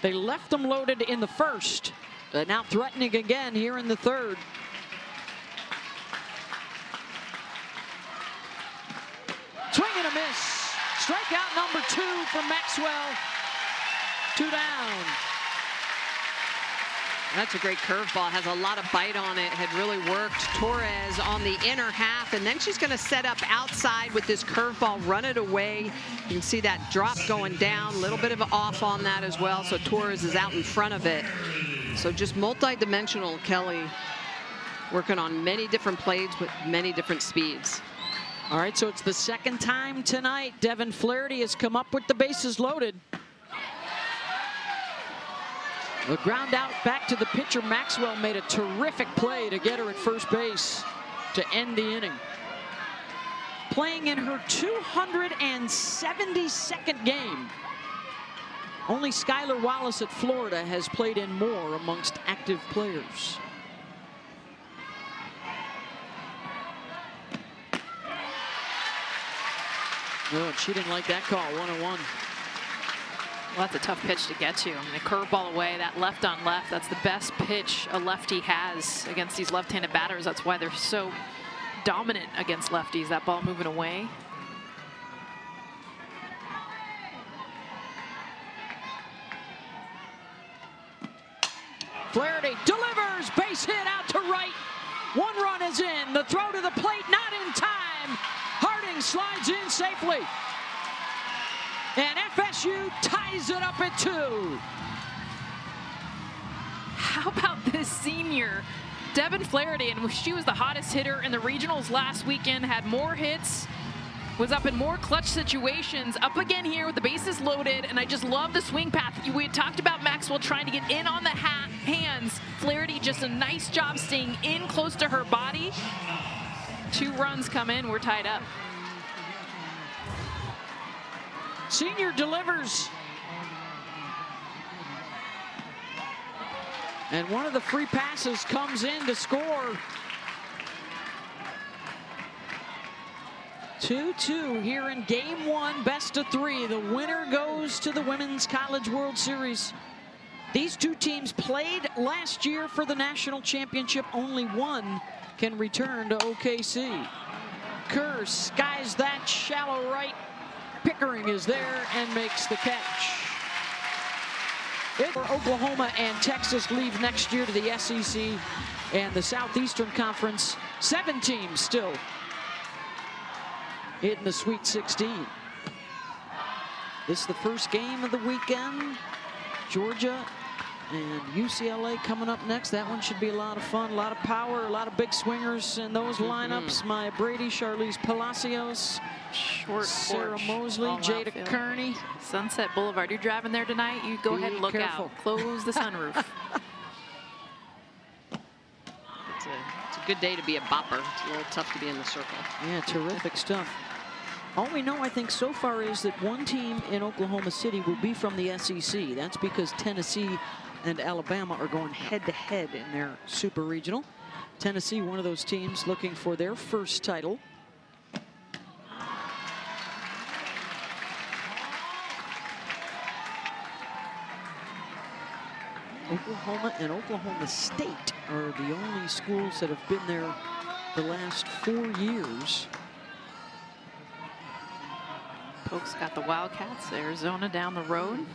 They left them loaded in the first, but now threatening again here in the third. Swing and a miss. Strikeout number 2 for Maxwell. 2 down. That's a great curveball. Has a lot of bite on it. Had really worked Torres on the inner half, and then she's going to set up outside with this curveball, run it away. You can see that drop going down, a little bit of an off on that as well. So Torres is out in front of it. So just multi-dimensional Kelly, working on many different plays with many different speeds. All right, so it's the second time tonight Devin Flaherty has come up with the bases loaded. The ground out back to the pitcher. Maxwell made a terrific play to get her at first base to end the inning. Playing in her 272nd game. Only Skylar Wallace at Florida has played in more amongst active players. Oh, and she didn't like that call, 1-1. Well, that's a tough pitch to get to. I mean, a curveball away, that left on left, that's the best pitch a lefty has against these left-handed batters. That's why they're so dominant against lefties, that ball moving away. Flaherty delivers, base hit out to right. 1 run is in, the throw to the plate, not in time. Harding slides in safely. And FSU ties it up at 2. How about this senior, Devin Flaherty? And she was the hottest hitter in the regionals last weekend, had more hits, was up in more clutch situations, up again here with the bases loaded, and I just love the swing path. We had talked about Maxwell trying to get in on the hands. Flaherty, just a nice job staying in close to her body. 2 runs come in, we're tied up. Senior delivers. And one of the free passes comes in to score. 2-2 here in game 1, best of 3. The winner goes to the Women's College World Series. These 2 teams played last year for the national championship. Only one can return to OKC. Kerr skies that shallow right. Pickering is there and makes the catch. Oklahoma and Texas leave next year to the SEC and the Southeastern Conference. 7 teams still in the Sweet 16. This is the first game of the weekend. Georgia and UCLA coming up next. That one should be a lot of fun, a lot of power, a lot of big swingers in those lineups. Maya Brady, Charlize Palacios, Short Sarah porch, Mosley, all Jada outfield. Kearney. Sunset Boulevard, you're driving there tonight, you go ahead and look careful. out. Close the sunroof. It's a good day to be a bopper. It's a little tough to be in the circle. Yeah, terrific stuff. All we know, I think, so far is that one team in Oklahoma City will be from the SEC. That's because Tennessee and Alabama are going head-to-head in their Super Regional. Tennessee, one of those teams looking for their first title. Oklahoma and Oklahoma State are the only schools that have been there the last 4 years. Polk's got the Wildcats, Arizona down the road.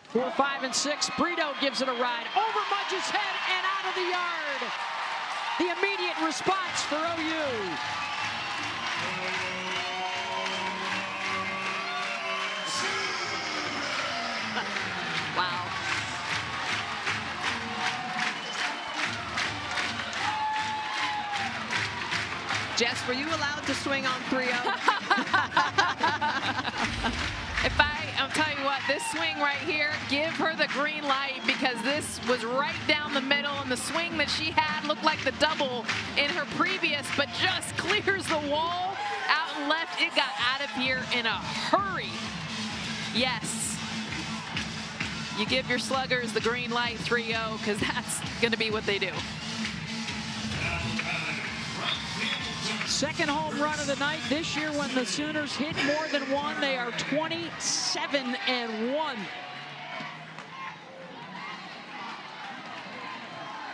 4, 5, and 6. Brito gives it a ride over Mudge's head and out of the yard. The immediate response for OU. Wow. Jess, were you allowed to swing on 3-0? I'll tell you what, this swing right here, give her the green light, because this was right down the middle, and the swing that she had looked like the double in her previous, but just clears the wall out and left. It got out of here in a hurry. Yes. You give your sluggers the green light 3-0, because that's going to be what they do. Second home run of the night this year. When the Sooners hit more than one, they are 27-1.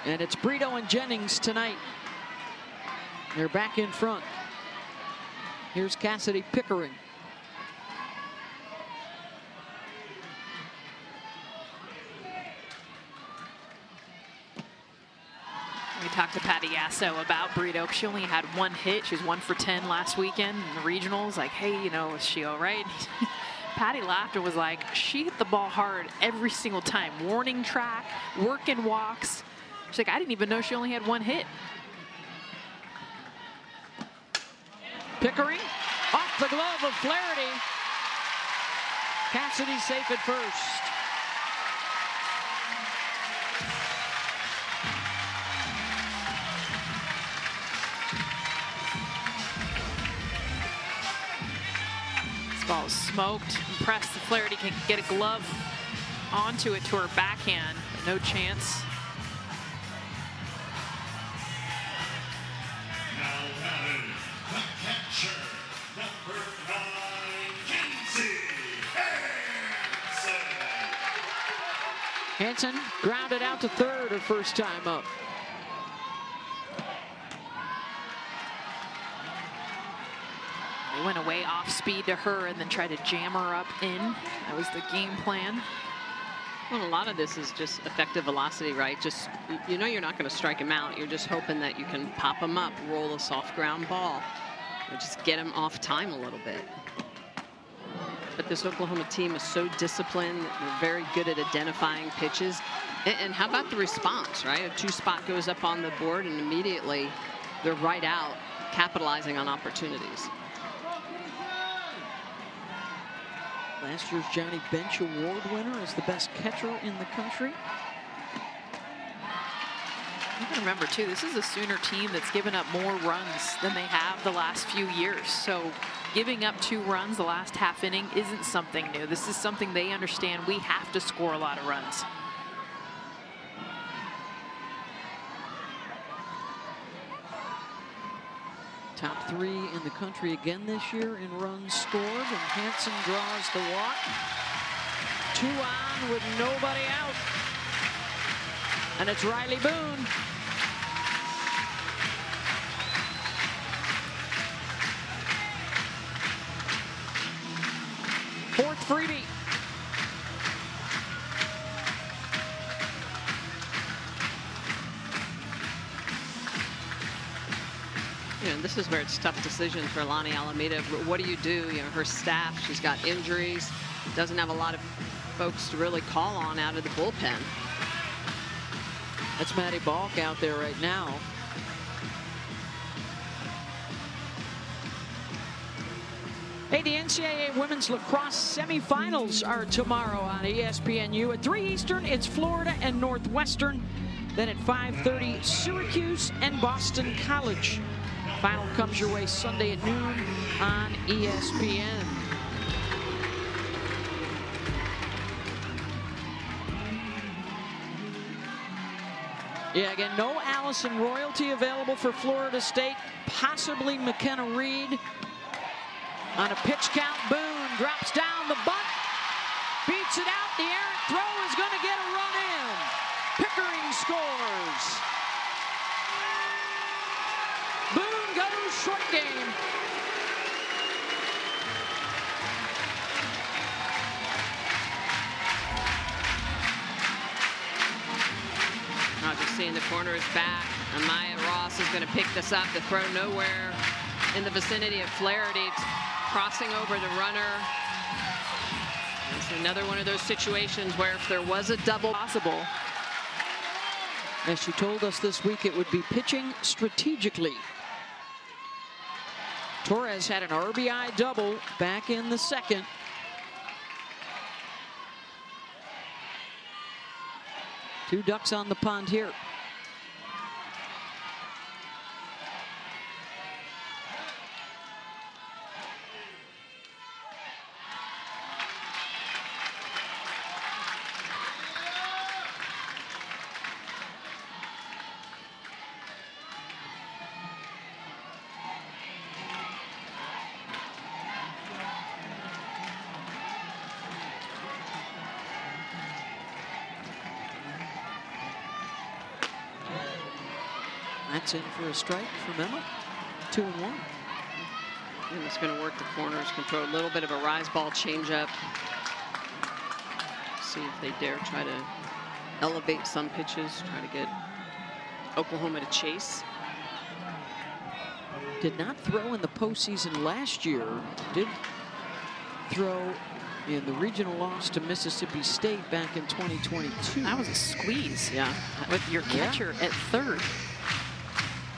And it's Brito and Jennings tonight. They're back in front. Here's Cassidy Pickering. We talked to Patty Yasso about Brito. She only had 1 hit. She was 1 for 10 last weekend in the regionals. Like, hey, you know, is she all right? Patty laughed and was like, she hit the ball hard every single time. Warning track, working walks. She's like, I didn't even know she only had 1 hit. Pickering off the glove of Flaherty. Cassidy safe at first. Ball is smoked. Impressed that Flaherty can get a glove onto it to her backhand, but no chance. Now batting, the catcher, number 9, Kinsey Hansen. Hansen grounded out to third her first time up. They went away off speed to her and then tried to jam her up in. That was the game plan. Well, a lot of this is just effective velocity, right? Just, you know, you're not going to strike him out. You're just hoping that you can pop him up, roll a soft ground ball, or just get him off time a little bit. But this Oklahoma team is so disciplined. They're very good at identifying pitches. And how about the response, right? A 2-spot goes up on the board and immediately they're right out, capitalizing on opportunities. Last year's Johnny Bench Award winner as the best catcher in the country. You can remember, too, this is a Sooner team that's given up more runs than they have the last few years. So giving up 2 runs the last half inning isn't something new. This is something they understand. We have to score a lot of runs. Top 3 in the country again this year in runs scored, and Hansen draws the walk. 2 on with nobody out. And it's Riley Boone. Fourth freebie. You know, this is where it's tough decision for Lonnie Alameda. What do? You know, her staff, she's got injuries, doesn't have a lot of folks to really call on out of the bullpen. That's Maddie Balk out there right now. Hey, the NCAA Women's Lacrosse semifinals are tomorrow on ESPNU. At 3 Eastern, it's Florida and Northwestern. Then at 5:30, Syracuse and Boston College. Final comes your way Sunday at noon on ESPN. Yeah, again, no Allison Royalty available for Florida State. Possibly McKenna Reed. On a pitch count, Boone drops down the bunt. Beats it out. The errant throw is going to get a run in. Pickering scores. Boone goes short game. Now just seeing the corner is back. Amaya Ross is going to pick this up. The throw nowhere in the vicinity of Flaherty. Crossing over the runner. It's another one of those situations where if there was a double possible. As she told us this week, it would be pitching strategically. Torres had an RBI double back in the second. Two ducks on the pond here. That's in for a strike from Emma. 2-1. And it's going to work the corners, control a little bit of a rise ball changeup. See if they dare try to elevate some pitches, try to get Oklahoma to chase. Did not throw in the postseason last year. Did throw in the regional loss to Mississippi State back in 2022. That was a squeeze. Yeah. With your catcher at third.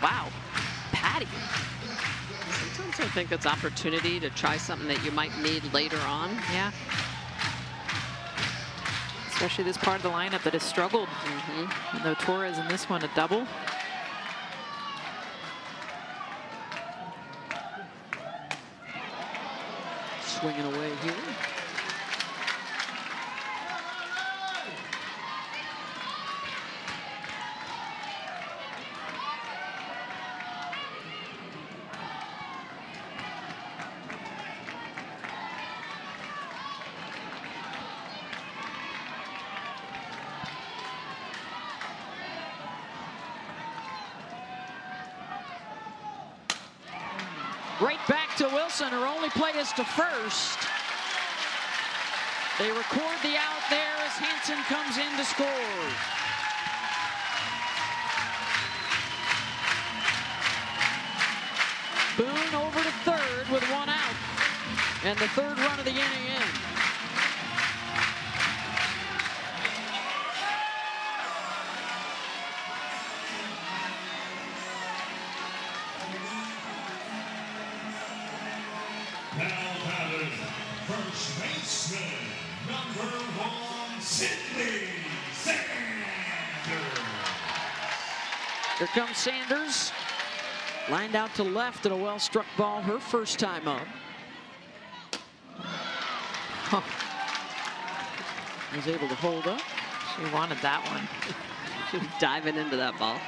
Wow. Patty. Sometimes I think it's opportunity to try something that you might need later on. Yeah. Especially this part of the lineup that has struggled. Though Torres in this one a double. Swinging away here. Right back to Wilson. Her only play is to first. They record the out there as Hansen comes in to score. Boone over to third with one out. And the third run of the inning in. Now batting, first baseman, number 1, Sydney Sanders. Here comes Sanders. Lined out to left at a well-struck ball her first time up. Was able to hold up. She wanted that one. She was diving into that ball.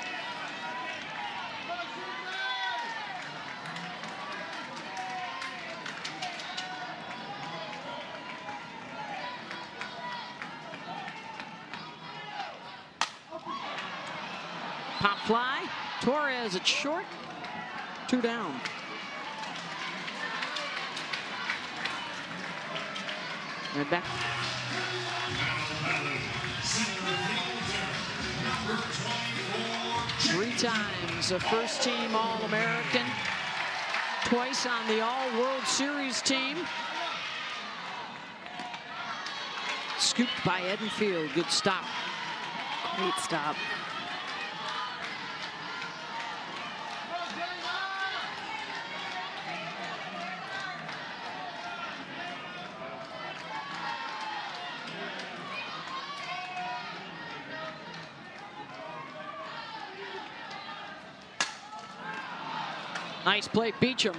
Pop fly. Torres at short. 2 down. Right back. 3 times a first-team All-American. Twice on the All-World Series team. Scooped by Edenfield. Good stop. Great stop. Nice play, Beecham.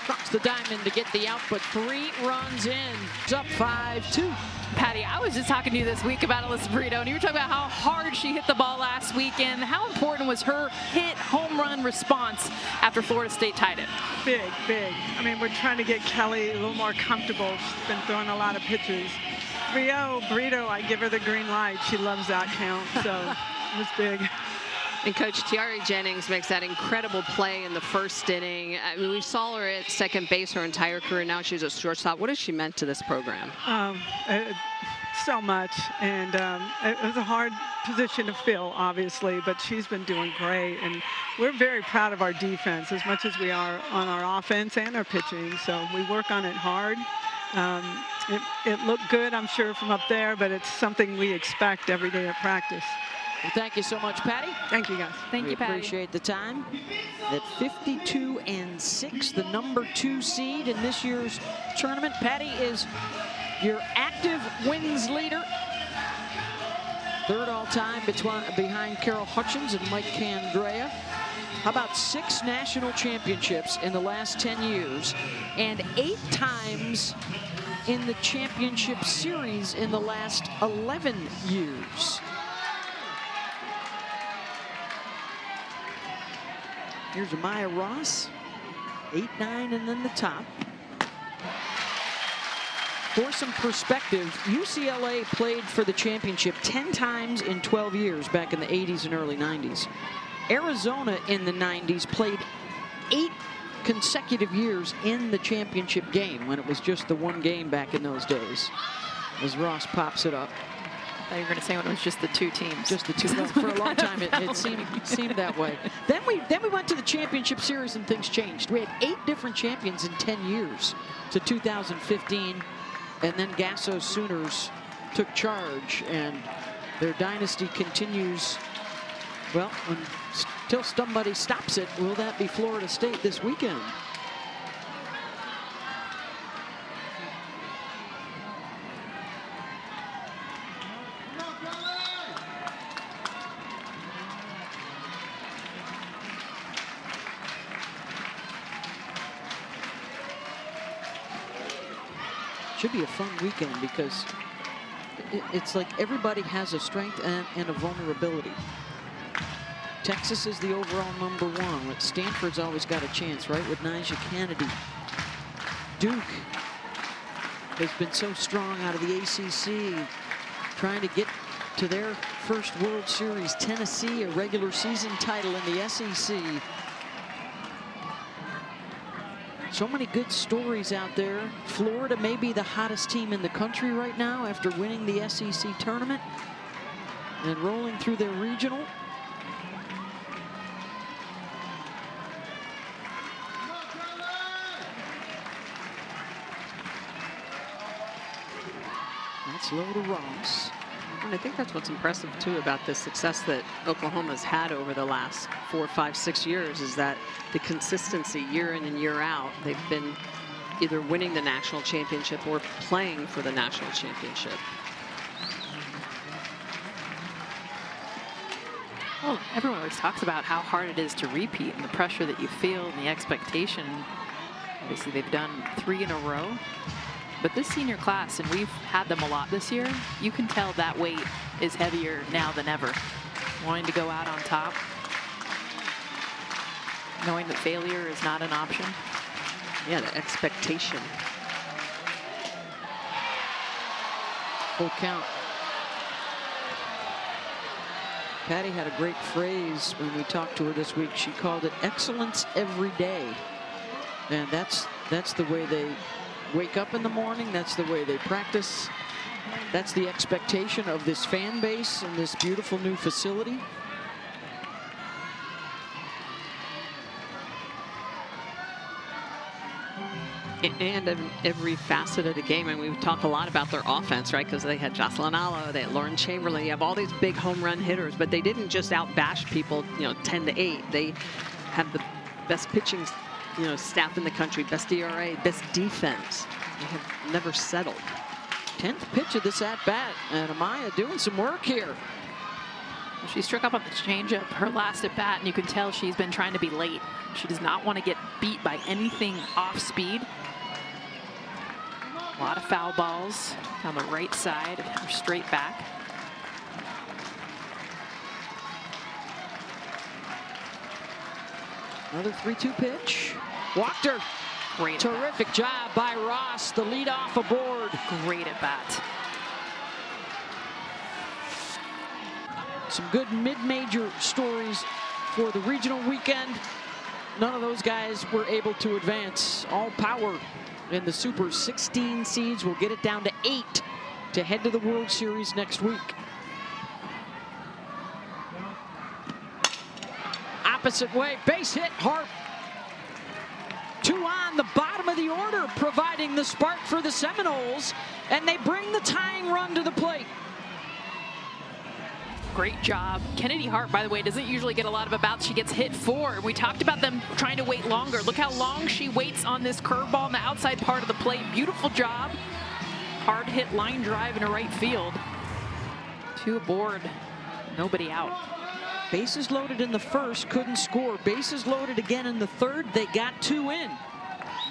Across the diamond to get the out, but 3 runs in. It's up 5-2. Patty, I was just talking to you this week about Alyssa Brito, and you were talking about how hard she hit the ball last weekend. How important was her hit home run response after Florida State tied it? Big, big. I mean, we're trying to get Kelly a little more comfortable. She's been throwing a lot of pitches. 3-0, Brito, I give her the green light. She loves that count, so it was big. And Coach Tiare Jennings makes that incredible play in the first inning. I mean, we saw her at second base her entire career. Now she's a shortstop. What has she meant to this program? So much, and it was a hard position to fill, obviously, but she's been doing great, and we're very proud of our defense as much as we are on our offense and our pitching, so we work on it hard. It looked good, I'm sure, from up there, but it's something we expect every day at practice. Well, thank you so much, Patty. Thank you, guys. Thank you, Patty. We appreciate the time. At 52-6, the number 2 seed in this year's tournament. Patty is your active wins leader. 3rd all-time behind Carol Hutchins and Mike Candrea. How about 6 national championships in the last 10 years and 8 times in the championship series in the last 11 years. Here's Amaya Ross, 8-9, and then the top. For some perspective, UCLA played for the championship 10 times in 12 years back in the 80s and early 90s. Arizona in the 90s played 8 consecutive years in the championship game when it was just the 1 game back in those days. As Ross pops it up. I thought you were going to say when it was just the 2 teams. Just the 2. Well, for a long time, it seemed that way. Then we went to the championship series and things changed. We had 8 different champions in 10 years to 2015, and then Gasso Sooners took charge, and their dynasty continues. Well, until somebody stops it, will that be Florida State this weekend? Should be a fun weekend because it's like everybody has a strength and a vulnerability. Texas is the overall number 1. But Stanford's always got a chance, right, with Nyjah Kennedy. Duke has been so strong out of the ACC, trying to get to their first World Series. Tennessee, a regular season title in the SEC. So many good stories out there. Florida may be the hottest team in the country right now after winning the SEC tournament and rolling through their regional. That's low to Ross. And I think that's what's impressive, too, about the success that Oklahoma's had over the last 4, 5, 6 years is that the consistency year in and year out, they've been either winning the national championship or playing for the national championship. Well, everyone always talks about how hard it is to repeat and the pressure that you feel and the expectation. Obviously, they've done 3 in a row. But this senior class, and we've had them a lot this year, you can tell that weight is heavier now than ever. Wanting to go out on top, knowing that failure is not an option. Yeah, the expectation. Full count. Patty had a great phrase when we talked to her this week. She called it excellence every day. And that's the way they wake up in the morning. That's the way they practice. That's the expectation of this fan base and this beautiful new facility. And in every facet of the game, and we talk a lot about their offense, right? Because they had Jocelyn Allo, they had Lauren Chamberlain. You have all these big home run hitters, but they didn't just outbash people, 10-8. They have the best pitching, staff in the country, best ERA, best defense. They have never settled. 10th pitch of this at bat, and Amaya doing some work here. She struck up on the changeup her last at bat, and you can tell she's been trying to be late. She does not want to get beat by anything off speed. A lot of foul balls down the right side, or straight back. Another 3-2 pitch. Walked her. Great. Terrific job by Ross, the leadoff aboard. Great at bat. Some good mid-major stories for the regional weekend. None of those guys were able to advance. All power in the Super 16 seeds will get it down to 8 to head to the World Series next week. Opposite way, base hit, Harp. 2 on, the bottom of the order, providing the spark for the Seminoles, and they bring the tying run to the plate. Great job. Kennedy Hart, by the way, doesn't usually get a lot of at-bats. She gets hit 4. We talked about them trying to wait longer. Look how long she waits on this curveball on the outside part of the plate. Beautiful job. Hard hit line drive into right field. 2 aboard, nobody out. Bases loaded in the first, couldn't score. Bases loaded again in the third, they got 2 in.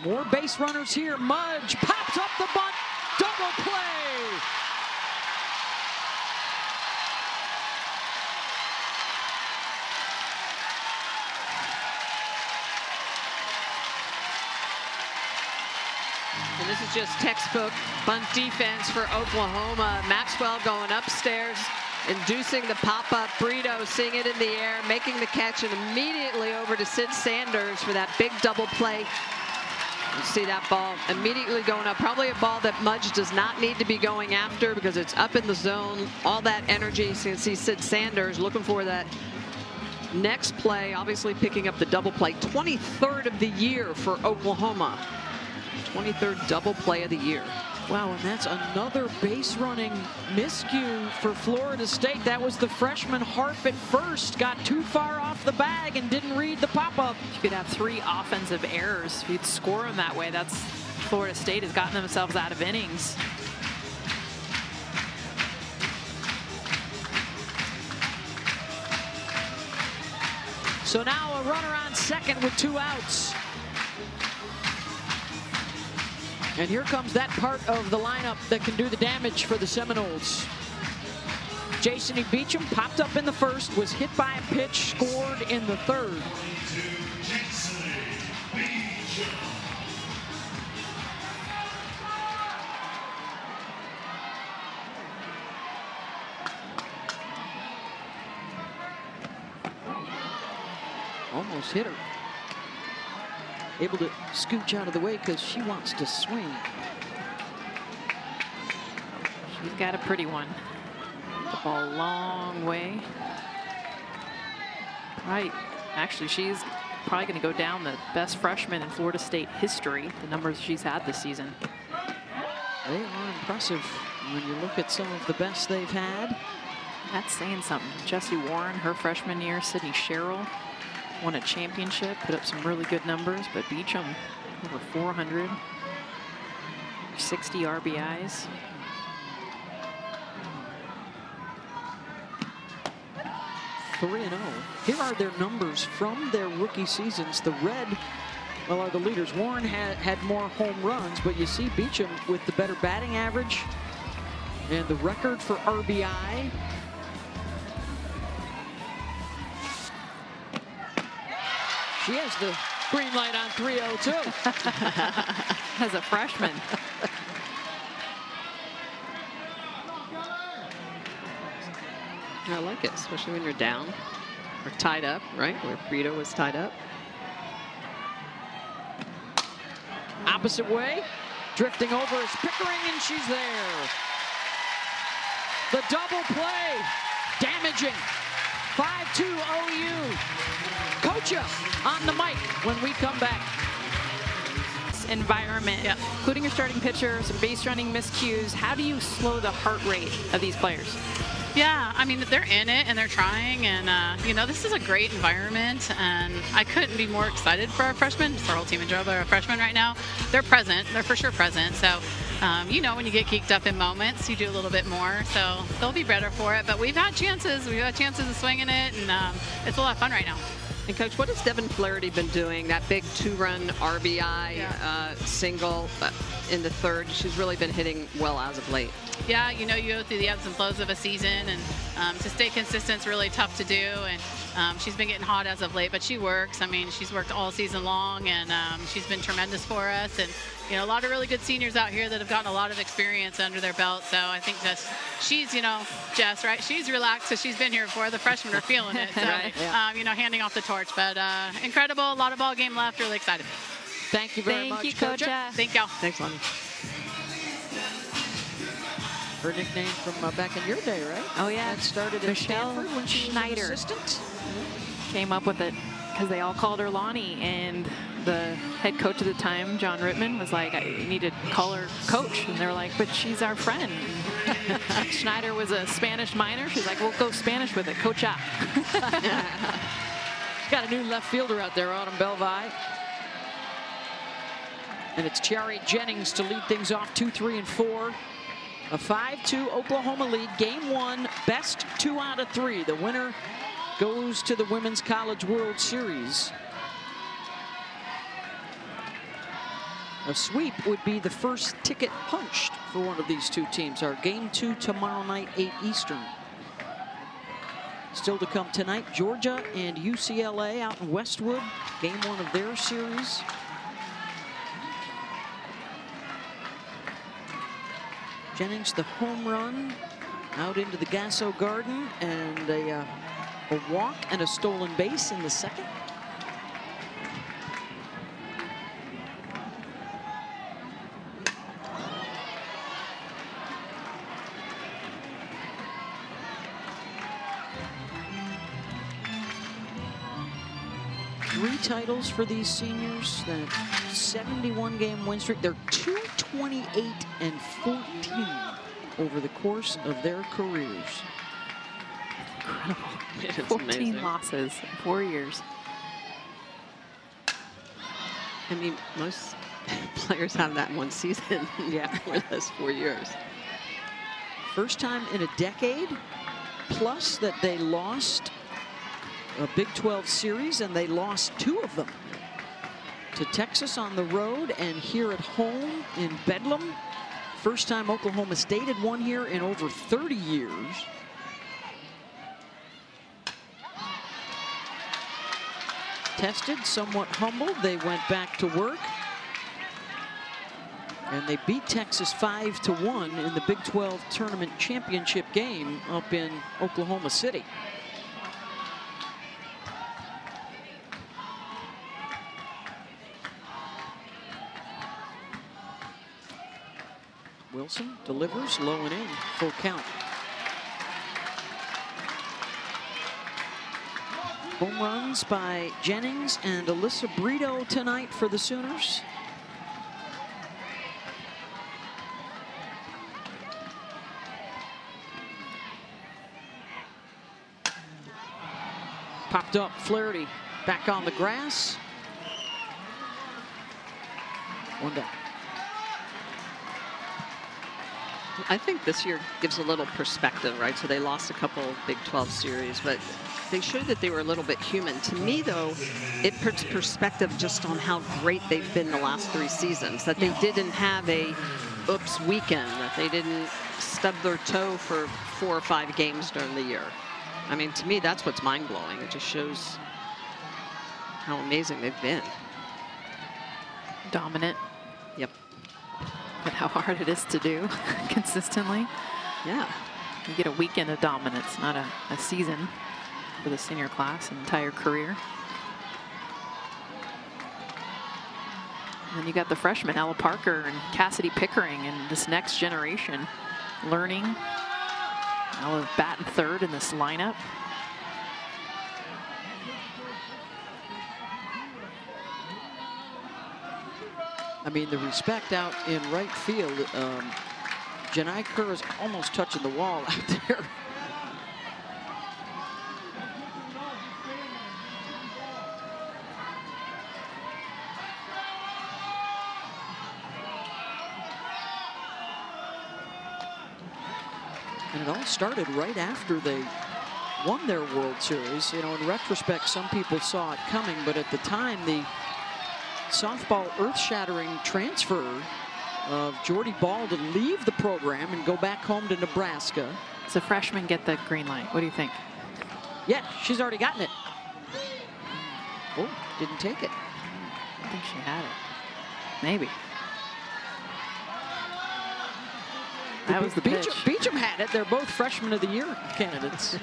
More base runners here. Mudge pops up the bunt, double play. And this is just textbook bunt defense for Oklahoma. Maxwell going upstairs, inducing the pop-up. Brito seeing it in the air, making the catch, and immediately over to Sid Sanders for that big double play. You see that ball immediately going up. Probably a ball that Mudge does not need to be going after because it's up in the zone. All that energy. So you can see Sid Sanders looking for that next play, obviously picking up the double play. 23rd of the year for Oklahoma. 23rd double play of the year. Wow, and that's another base running miscue for Florida State. That was the freshman Harp at first. Got too far off the bag and didn't read the pop-up. You could have 3 offensive errors. If you'd score them that way, that's Florida State has gotten themselves out of innings. So now a runner on second with 2 outs. And here comes that part of the lineup that can do the damage for the Seminoles. Jason E. Beecham popped up in the first, was hit by a pitch, scored in the third. Almost hit her. Able to scooch out of the way because she wants to swing. She's got a pretty one. The ball a long way. Right. Actually, she's probably going to go down the best freshman in Florida State history, the numbers she's had this season. They are impressive when you look at some of the best they've had. That's saying something. Jessie Warren, her freshman year, Sydney Sherrill won a championship, put up some really good numbers, but Beecham over 400, 60 RBIs. (3-0). Here are their numbers from their rookie seasons. The Red, well, are the leaders. Warren had more home runs, but you see Beecham with the better batting average and the record for RBI. She has the green light on 3-0 too. As a freshman. I like it, especially when you're down or tied up, right? Where Brito was tied up. Opposite way, drifting over is Pickering, and she's there. The double play, damaging. 5-2 OU. Kocha on the mic when we come back. Environment, including your starting pitcher, some base running miscues. How do you slow the heart rate of these players? Yeah, I mean, they're in it and they're trying, and you know, this is a great environment, and I couldn't be more excited for our freshmen. It's our whole team in Joe, but our freshmen right now, they're present. They're for sure present. So you know, when you get geeked up in moments, you do a little bit more. So they'll be better for it. But we've had chances. We've had chances of swinging it, and it's a lot of fun right now. And Coach, what has Devin Flaherty been doing? That big 2-run RBI single in the third. She's really been hitting well as of late. Yeah, you know, you go through the ebbs and flows of a season, and to stay consistent is really tough to do. And she's been getting hot as of late, but she works. I mean, she's worked all season long, and she's been tremendous for us. And you know, a lot of really good seniors out here that have gotten a lot of experience under their belt. So I think she's, you know, Jess, right? She's relaxed because she's been here before. The freshmen are feeling it. So, right, yeah. you know, handing off the torch. But incredible, a lot of ball game left. Really excited. Thank you very much, Thank you, Coach. Thank y'all. Thanks, Lonnie. Her nickname from back in your day, right? Oh, yeah. That started at Michelle Stanford when she was an Schneider. assistant. Came up with it because they all called her Lonnie, and the head coach at the time, John Rittman, was like, I need to call her Coach. And they were like, but she's our friend. Schneider was a Spanish minor. She's like, we'll go Spanish with it. Coach up. Got a new left fielder out there, Autumn Belvi. And it's Chiari Jennings to lead things off 2, 3, and 4. A 5-2 Oklahoma lead. Game 1, best 2 out of 3. The winner goes to the Women's College World Series. A sweep would be the first ticket punched for one of these two teams. Our game 2 tomorrow night, 8 Eastern. Still to come tonight, Georgia and UCLA out in Westwood. Game 1 of their series. Jennings, the home run out into the Gasso Garden, and a walk and a stolen base in the second. Three titles for these seniors. That 71-game win streak. They're 228 and 14 over the course of their careers. Incredible. It's 14 amazing. losses in 4 years. I mean, most players have that in one season. Yeah, for those 4 years. First time in a decade, plus that they lost a Big 12 series, and they lost 2 of them to Texas on the road and here at home in Bedlam. First time Oklahoma State had won here in over 30 years. Tested, somewhat humbled, they went back to work. And they beat Texas 5-1 in the Big 12 tournament championship game up in Oklahoma City. Wilson delivers low and in, full count. Home runs by Jennings and Alyssa Brito tonight for the Sooners. Popped up, Flaherty back on the grass. 1 down. I think this year gives a little perspective, right? So they lost a couple Big 12 series, but they showed that they were a little bit human. To me, though, it puts perspective just on how great they've been the last 3 seasons, that they didn't have a oops weekend, that they didn't stub their toe for 4 or 5 games during the year. I mean, to me, that's what's mind-blowing. It just shows how amazing they've been. Dominant. Yep. But how hard it is to do consistently. Yeah. You get a weekend of dominance, not a season for the senior class, an entire career. And then you got the freshmen, Ella Parker and Cassidy Pickering, and this next generation learning. Ella batting third in this lineup. I mean, the respect out in right field. Janai Kerr is almost touching the wall out there. And it all started right after they won their World Series. You know, in retrospect, some people saw it coming, but at the time, the softball earth-shattering transfer of Jordy Ball to leave the program and go back home to Nebraska. Does a freshman get the green light? What do you think? Yeah, she's already gotten it. Oh, didn't take it. I think she had it. Maybe. That was the pitch. Beecham had it. They're both Freshman of the Year candidates.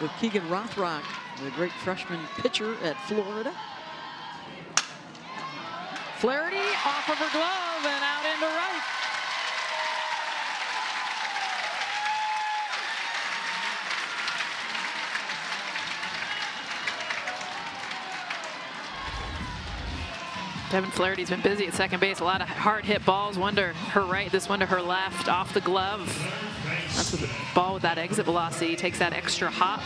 With Keegan Rothrock, the great freshman pitcher at Florida. Flaherty off of her glove and out into right. Devin Flaherty's been busy at second base. A lot of hard hit balls. One to her right, this one to her left, off the glove. That's the ball with that exit velocity. Takes that extra hop.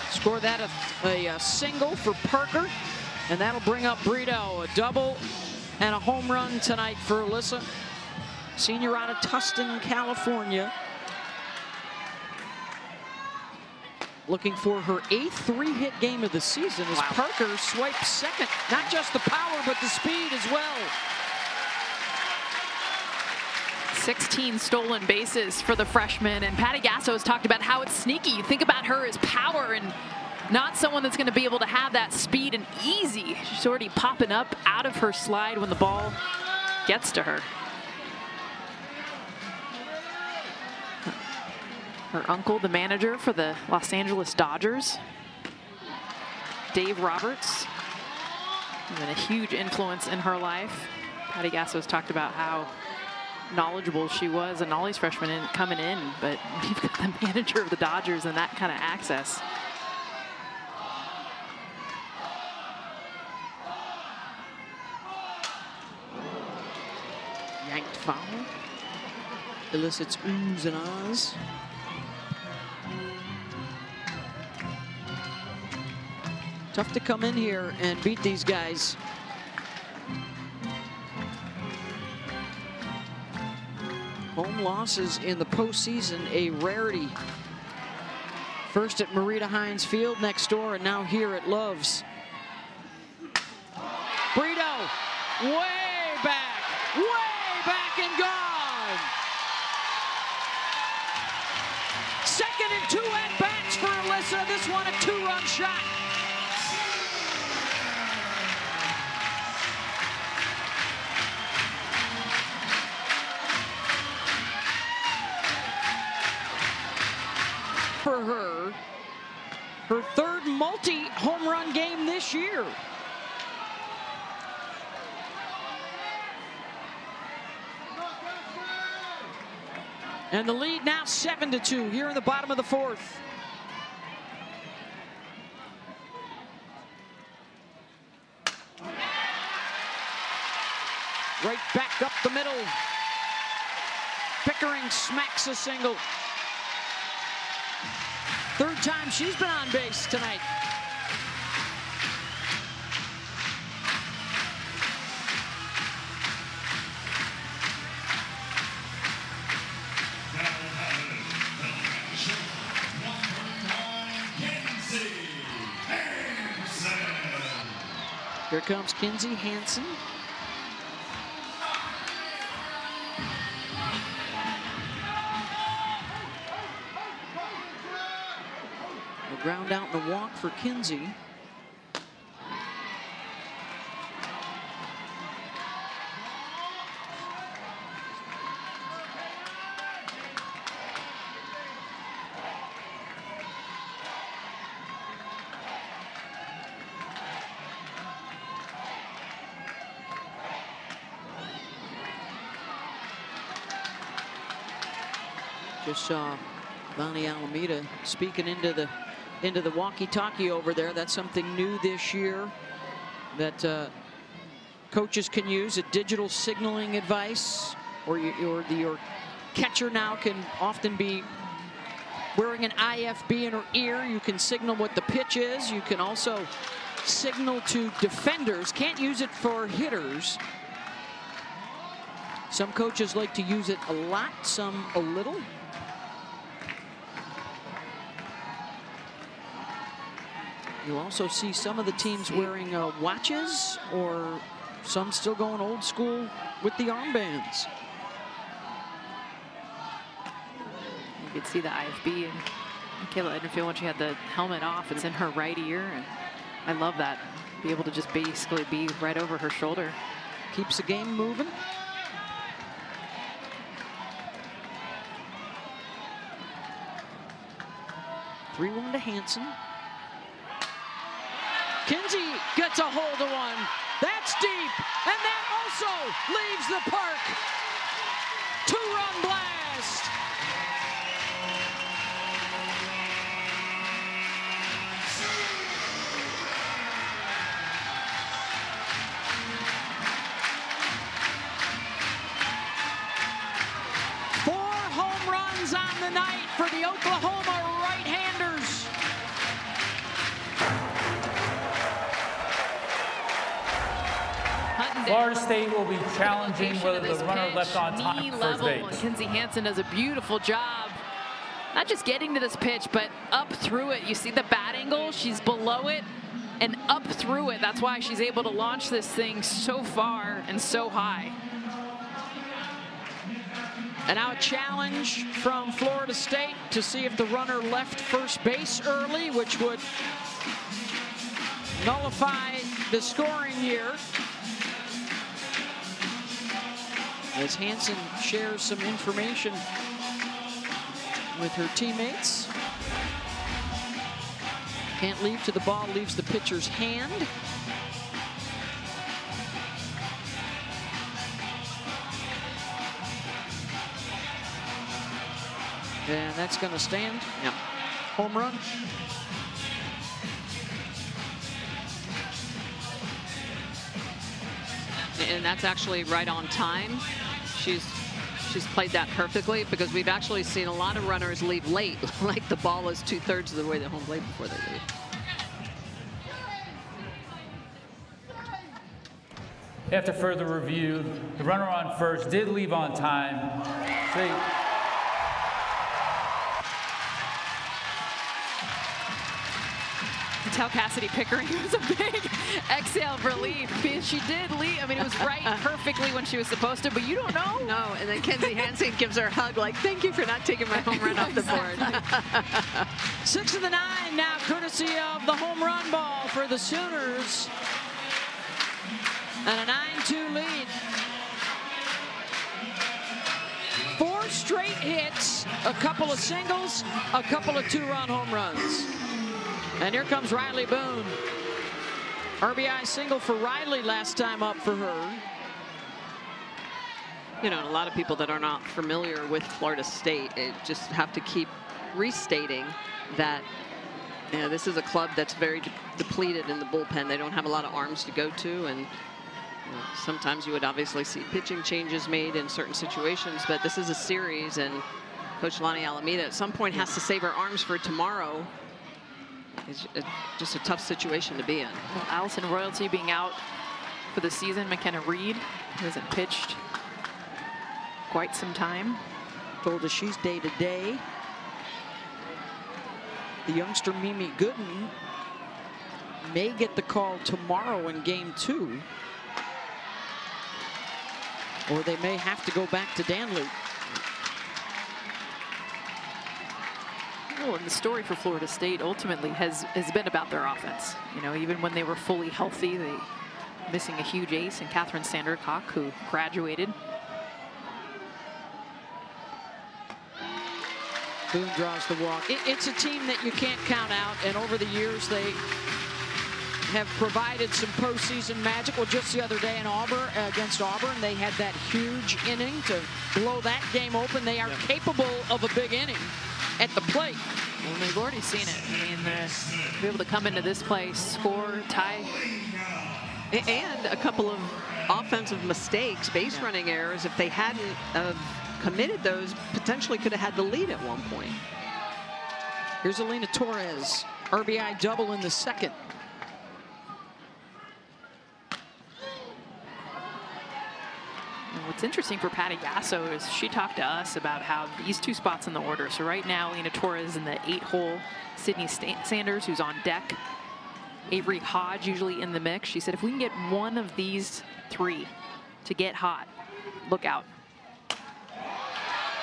Score that a single for Parker, and that'll bring up Brito. A double and a home run tonight for Alyssa. Senior out of Tustin, California. Looking for her 8th 3-hit game of the season as Parker swipes second. Not just the power, but the speed as well. 16 stolen bases for the freshman, and Patty Gasso has talked about how it's sneaky. You think about her as power and not someone that's going to be able to have that speed and easy. She's already popping up out of her slide when the ball gets to her. Her uncle, the manager for the Los Angeles Dodgers, Dave Roberts, has been a huge influence in her life. Patty Gasso has talked about how knowledgeable she was and all these freshmen coming in, but you've got the manager of the Dodgers and that kind of access. Yanked foul. Elicits oohs and ahs. Tough to come in here and beat these guys. Home losses in the postseason, a rarity. First at Marita Hines Field next door, and now here at Love's. Brito, way back and gone. Second and 2 at-bats for Alyssa. This one a 2-run shot. For her 3rd multi-home run game this year. And the lead now 7-2 here in the bottom of the 4th. Right back up the middle. Pickering smacks a single. 3rd time she's been on base tonight. Here comes Kinsey Hansen. A ground out and a walk for Kinsey. Just saw Bonnie Alameda speaking into the walkie-talkie over there. That's something new this year that coaches can use, a digital signaling advice, or your catcher now can often be wearing an IFB in her ear. You can signal what the pitch is. You can also signal to defenders. Can't use it for hitters. Some coaches like to use it a lot, some a little. You'll also see some of the teams wearing watches, or some still going old school with the armbands. You could see the IFB and Michaela Edenfield when she had the helmet off. It's in her right ear, and I love that. Be able to just basically be right over her shoulder. Keeps the game moving. (3-1) to Hansen. Kinsey gets a hold of one. That's deep, and that also leaves the park. 2-run blast. On the night for the Oklahoma right-handers. Florida State will be challenging whether the runner left on time knee for first level. base. Kenzie Hansen does a beautiful job, not just getting to this pitch, but up through it. You see the bat angle, she's below it and up through it. That's why she's able to launch this thing so far and so high. And now a challenge from Florida State to see if the runner left first base early, which would nullify the scoring here. As Hansen shares some information with her teammates. Can't leave till the ball leaves the pitcher's hand. And that's going to stand. Yeah. Home run. And that's actually right on time. She's played that perfectly, because we've actually seen a lot of runners leave late, like the ball is 2/3 of the way to home plate before they leave. After further review, the runner on first did leave on time. Tell Cassidy Pickering it was a big exhale of relief. She did leave. I mean, it was right perfectly when she was supposed to, but you don't know. No, and then Kenzie Hansen gives her a hug like, thank you for not taking my home run off the board. 6 of the 9 now, courtesy of the home run ball for the Sooners. And a 9-2 lead. 4 straight hits, a couple of singles, a couple of 2-run home runs. And here comes Riley Boone. RBI single for Riley last time up for her. You know, a lot of people that are not familiar with Florida State just have to keep restating that, you know, this is a club that's very depleted in the bullpen. They don't have a lot of arms to go to, and sometimes you would obviously see pitching changes made in certain situations, but this is a series, and Coach Lonnie Alameda at some point has to save her arms for tomorrow. It's just a tough situation to be in. Well, Allison Royalty being out for the season. McKenna Reed hasn't pitched quite some time. Told us she's day to day. The youngster Mimi Gooden may get the call tomorrow in game 2. Or they may have to go back to Danley. Well, and the story for Florida State ultimately has been about their offense. You know, even when they were fully healthy, they missing a huge ace in Catherine Sandercock, who graduated. Boone draws the walk. It's a team that you can't count out, and over the years they have provided some postseason magic. Well, just the other day in Auburn, against Auburn, they had that huge inning to blow that game open. They are capable of a big inning at the plate. Well, they've already seen it. I mean, be able to come into this place, score, tie. And a couple of offensive mistakes, base running errors. If they hadn't committed those, potentially could have had the lead at one point. Here's Alina Torres, RBI double in the second. And what's interesting for Patty Gasso is she talked to us about how these two spots in the order. So right now, Lena Torres in the 8-hole, Sydney Sanders, who's on deck, Avery Hodge usually in the mix. She said if we can get one of these three to get hot, look out.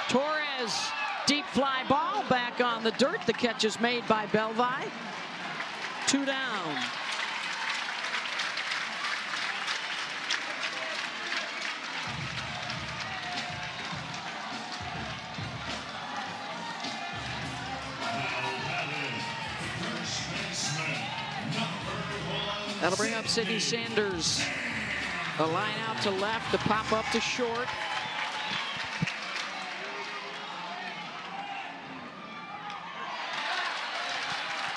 Torres, deep fly ball back on the dirt. The catch is made by Belvi. 2 down. That'll bring up Sydney Sanders. A line out to left, the pop up to short.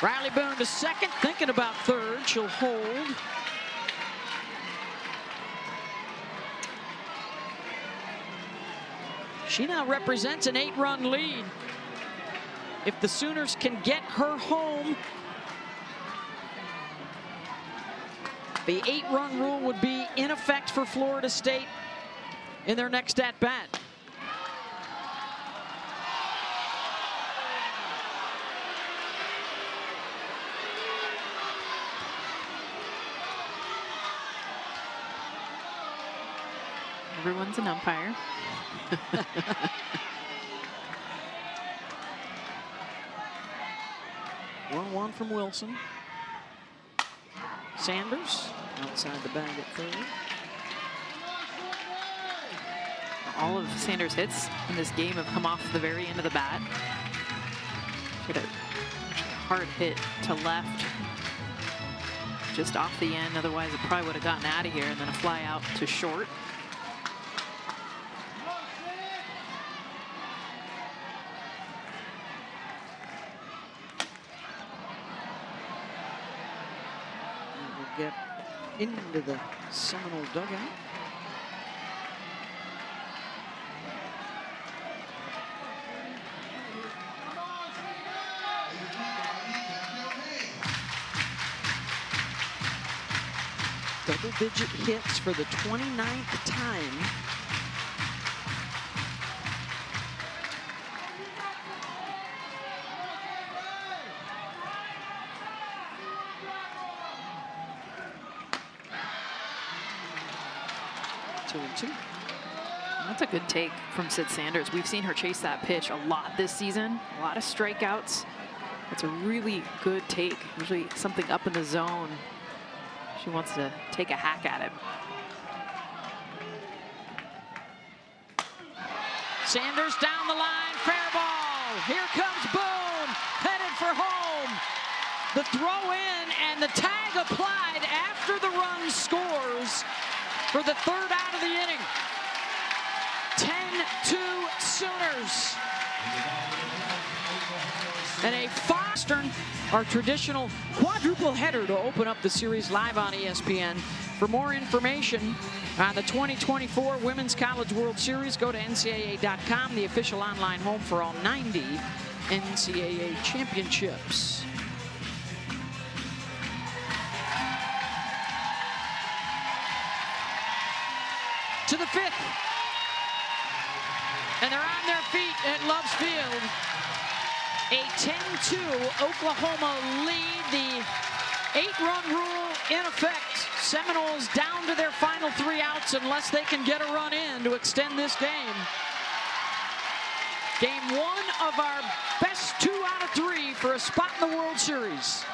Riley Boone to second, thinking about third. She'll hold. She now represents an 8-run lead. If the Sooners can get her home, the 8-run rule would be in effect for Florida State in their next at-bat. Everyone's an umpire. 1-1 from Wilson. Sanders outside the bag at third. All of Sanders' hits in this game have come off the very end of the bat. She had a hard hit to left, just off the end. Otherwise, it probably would have gotten out of here. And then a fly out to short. Get into the Seminole dugout. Double-digit hits for the 29th time. That's a good take from Sid Sanders. We've seen her chase that pitch a lot this season. A lot of strikeouts. It's a really good take. Usually something up in the zone. She wants to take a hack at it. Sanders down the line, fair ball. Here comes Boone, headed for home. The throw in and the tag applied after the run scores for the third out of the inning. 10-2 Sooners. And a Fostern, our traditional quadruple header to open up the series live on ESPN. For more information on the 2024 Women's College World Series, go to NCAA.com, the official online home for all 90 NCAA championships. To the 5th. And they're on their feet at Love's Field. A 10-2 Oklahoma lead. The 8-run rule in effect. Seminoles down to their final 3 outs unless they can get a run in to extend this game. Game 1 of our best 2 out of 3 for a spot in the World Series.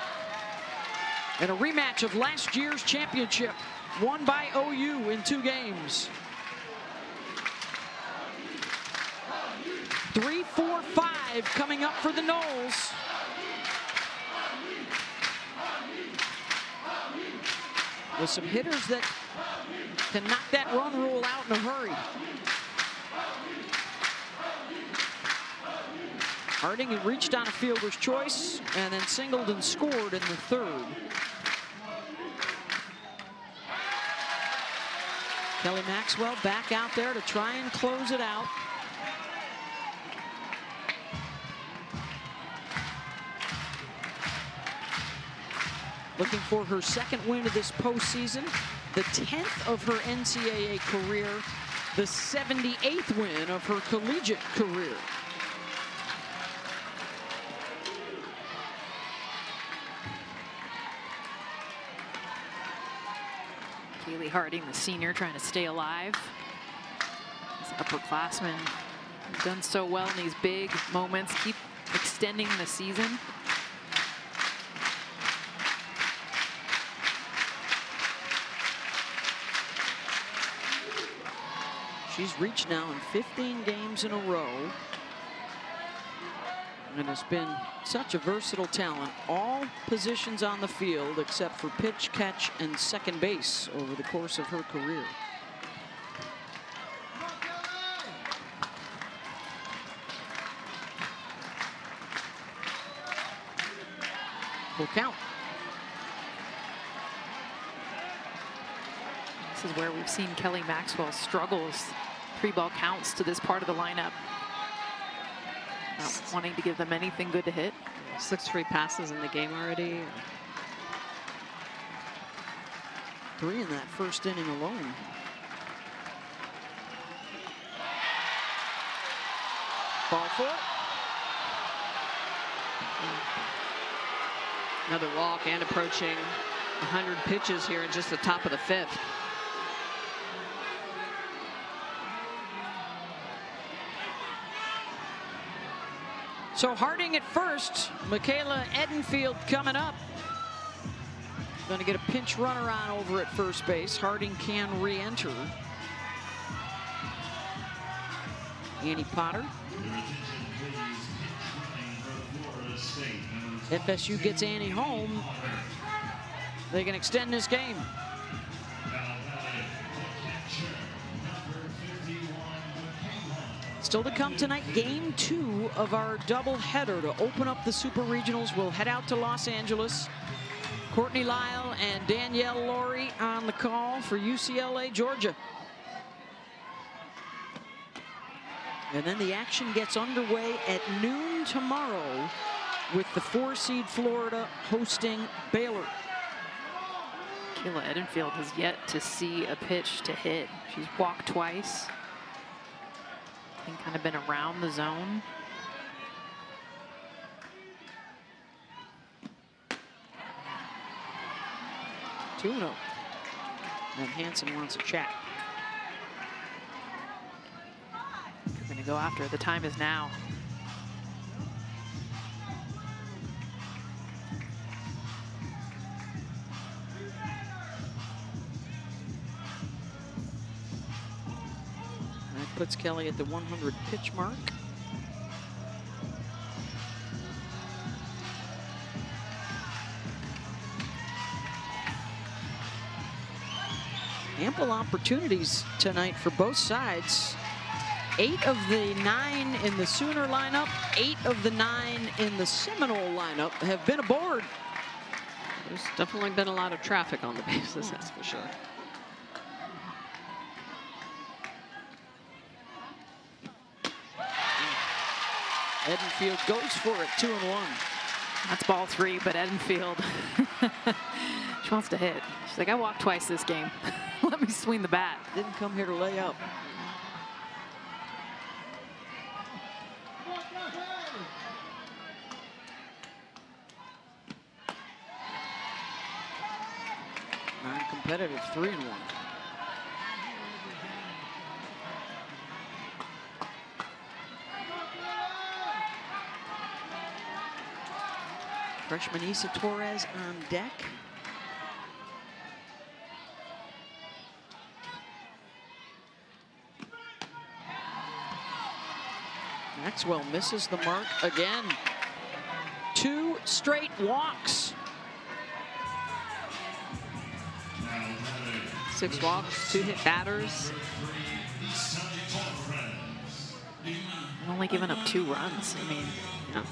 And a rematch of last year's championship, won by OU in 2 games. 3, 4, 5 coming up for the Noles. With some hitters that can knock that run rule out in a hurry. Harding reached on a fielder's choice and then singled and scored in the 3rd. Kelly Maxwell back out there to try and close it out. looking for her second win of this postseason, the 10th of her NCAA career, the 78th win of her collegiate career. Kaylee Harding, the senior, trying to stay alive. This upperclassman done so well in these big moments, keep extending the season. She's reached now in 15 games in a row and has been such a versatile talent. All positions on the field except for pitch, catch, and second base over the course of her career. Full count. This is where we've seen Kelly Maxwell struggles. 3-ball counts to this part of the lineup. Not wanting to give them anything good to hit. 6 free passes in the game already. 3 in that first inning alone. Ball 4. Another walk and approaching 100 pitches here in just the top of the 5th. So Harding at first, Michaela Edenfield coming up. Going to get a pinch runner on over at first base. Harding can re-enter. Annie Potter. FSU gets Annie home. They can extend this game. Still to come tonight, game 2 of our doubleheader to open up the Super Regionals. We'll head out to Los Angeles. Courtney Lyle and Danielle Laurie on the call for UCLA, Georgia. And then the action gets underway at noon tomorrow with the 4-seed Florida hosting Baylor. Kayla Edenfield has yet to see a pitch to hit. She's walked twice. And kind of been around the zone. Tuno. And Hansen wants a chat. We're going to go after it. The time is now. Puts Kelly at the 100 pitch mark. Ample opportunities tonight for both sides. 8 of the 9 in the Sooner lineup, 8 of the 9 in the Seminole lineup have been aboard. There's definitely been a lot of traffic on the bases, that's for sure. Edenfield goes for it, 2-1. That's ball 3, but Edenfield, she wants to hit. She's like, I walked twice this game. Let me swing the bat. Didn't come here to lay up. Non-competitive, 3-1. Freshman Isa Torres on deck. Maxwell misses the mark again. 2 straight walks. 6 walks, 2 hit batters. Only giving up 2 runs. I mean, yeah.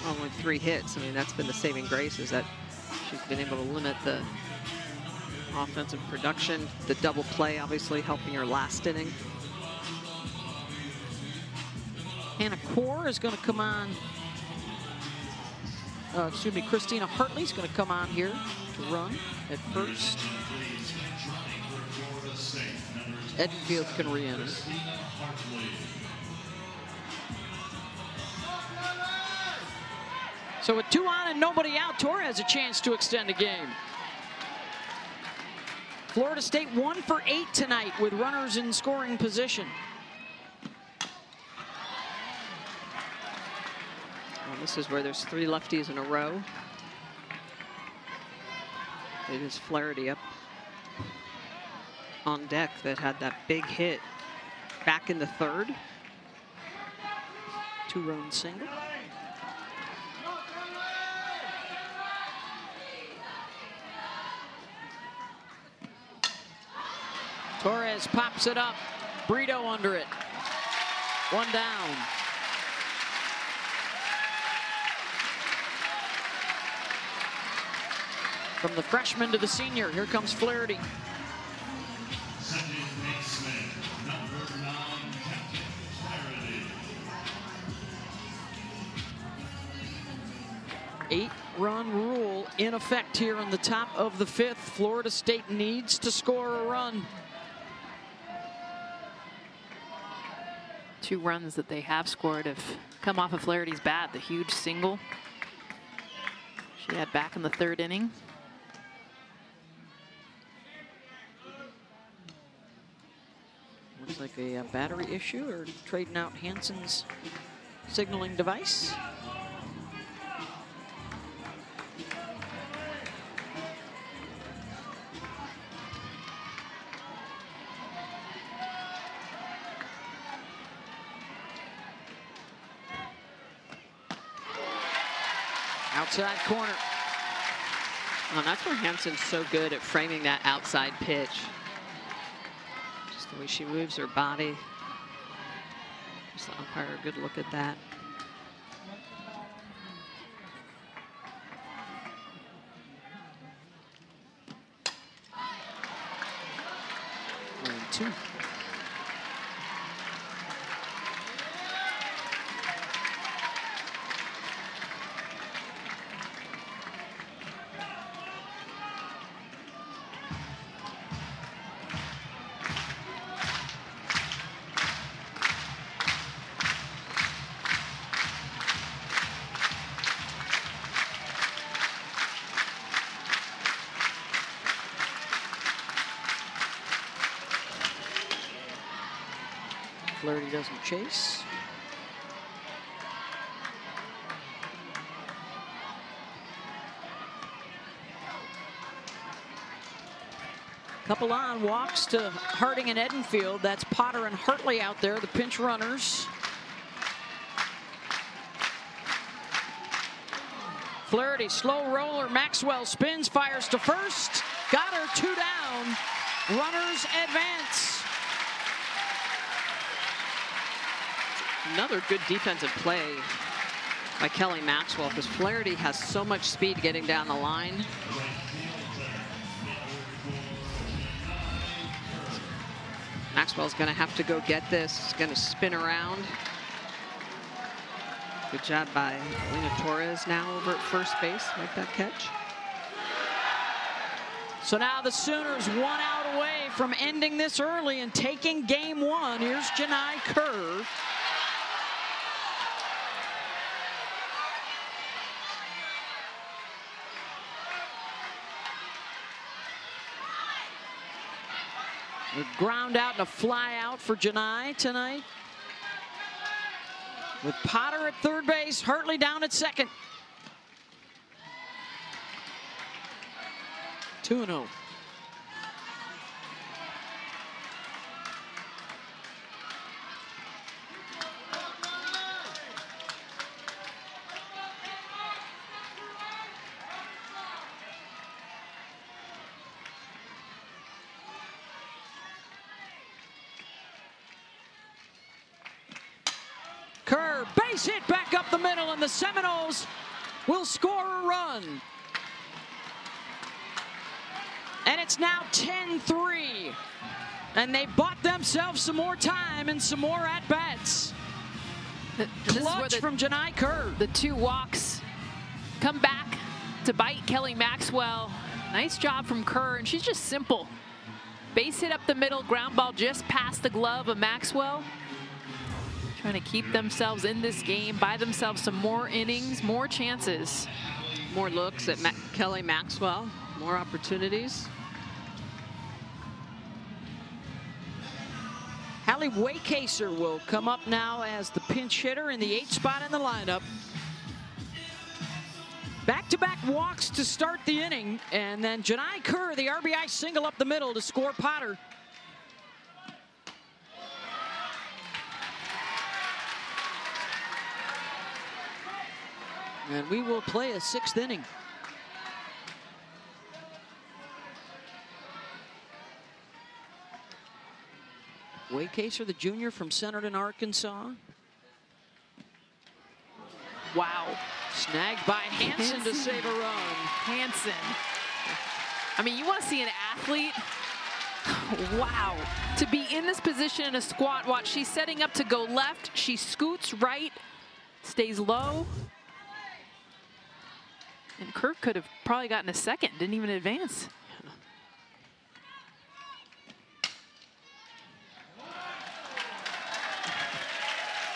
Only 3 hits. I mean, that's been the saving grace, is that she's been able to limit the offensive production. The double play obviously helping her last inning. Hannah Core is going to come on excuse me, Christina Hartley's going to come on here to run at first. Edenfield can re-enter. So with 2 on and nobody out, Torres has a chance to extend the game. Florida State 1 for 8 tonight with runners in scoring position. Well, this is where there's 3 lefties in a row. It is Flaherty up on deck that had that big hit back in the 3rd. 2-run single. Torres pops it up. Brito under it. 1 down. From the freshman to the senior, here comes Flaherty. Second baseman, number 9, Captain Flaherty. 8-run rule in effect here in the top of the 5th. Florida State needs to score a run. 2 runs that they have scored have come off of Flaherty's bat. The huge single she had back in the 3rd inning. Looks like a battery issue, or trading out Hansen's signaling device. Outside corner. Well, that's where Hansen's so good at framing that outside pitch. Just the way she moves her body. Just the umpire, a good look at that. And 2. Flaherty doesn't chase. Couple on walks to Harding and Edenfield. That's Potter and Hartley out there, the pinch runners. Flaherty, slow roller. Maxwell spins, fires to first. Got her, 2 down. Runners advance. Another good defensive play by Kelly Maxwell, because Flaherty has so much speed getting down the line. Maxwell's going to have to go get this. He's going to spin around. Good job by Lena Torres now over at first base. Make that catch. So now the Sooners 1 out away from ending this early and taking game 1. Here's Janai Kerr. A ground out and a fly out for Janai tonight. With Potter at 3rd base, Hartley down at 2nd. 2-0. Kerr, base hit back up the middle, and the Seminoles will score a run. And it's now 10-3. And they bought themselves some more time and some more at-bats. Clutch from Janai Kerr. The 2 walks come back to bite Kelly Maxwell. Nice job from Kerr, and she's just simple. Base hit up the middle, ground ball just past the glove of Maxwell. Trying to keep themselves in this game, buy themselves some more innings, more chances. More looks at Kelly Maxwell, more opportunities. Hallie Waycaser will come up now as the pinch hitter in the 8th spot in the lineup. Back-to-back walks to start the inning, and then Janai Kerr, the RBI single up the middle to score Potter. And we will play a 6th inning. Waycaser, the junior from Centerton, Arkansas. Wow. Snagged by Hansen to save a run. Hansen. I mean, you want to see an athlete. Wow. To be in this position in a squat, watch, she's setting up to go left. She scoots right, stays low. And Kirk could have probably gotten a second, didn't even advance.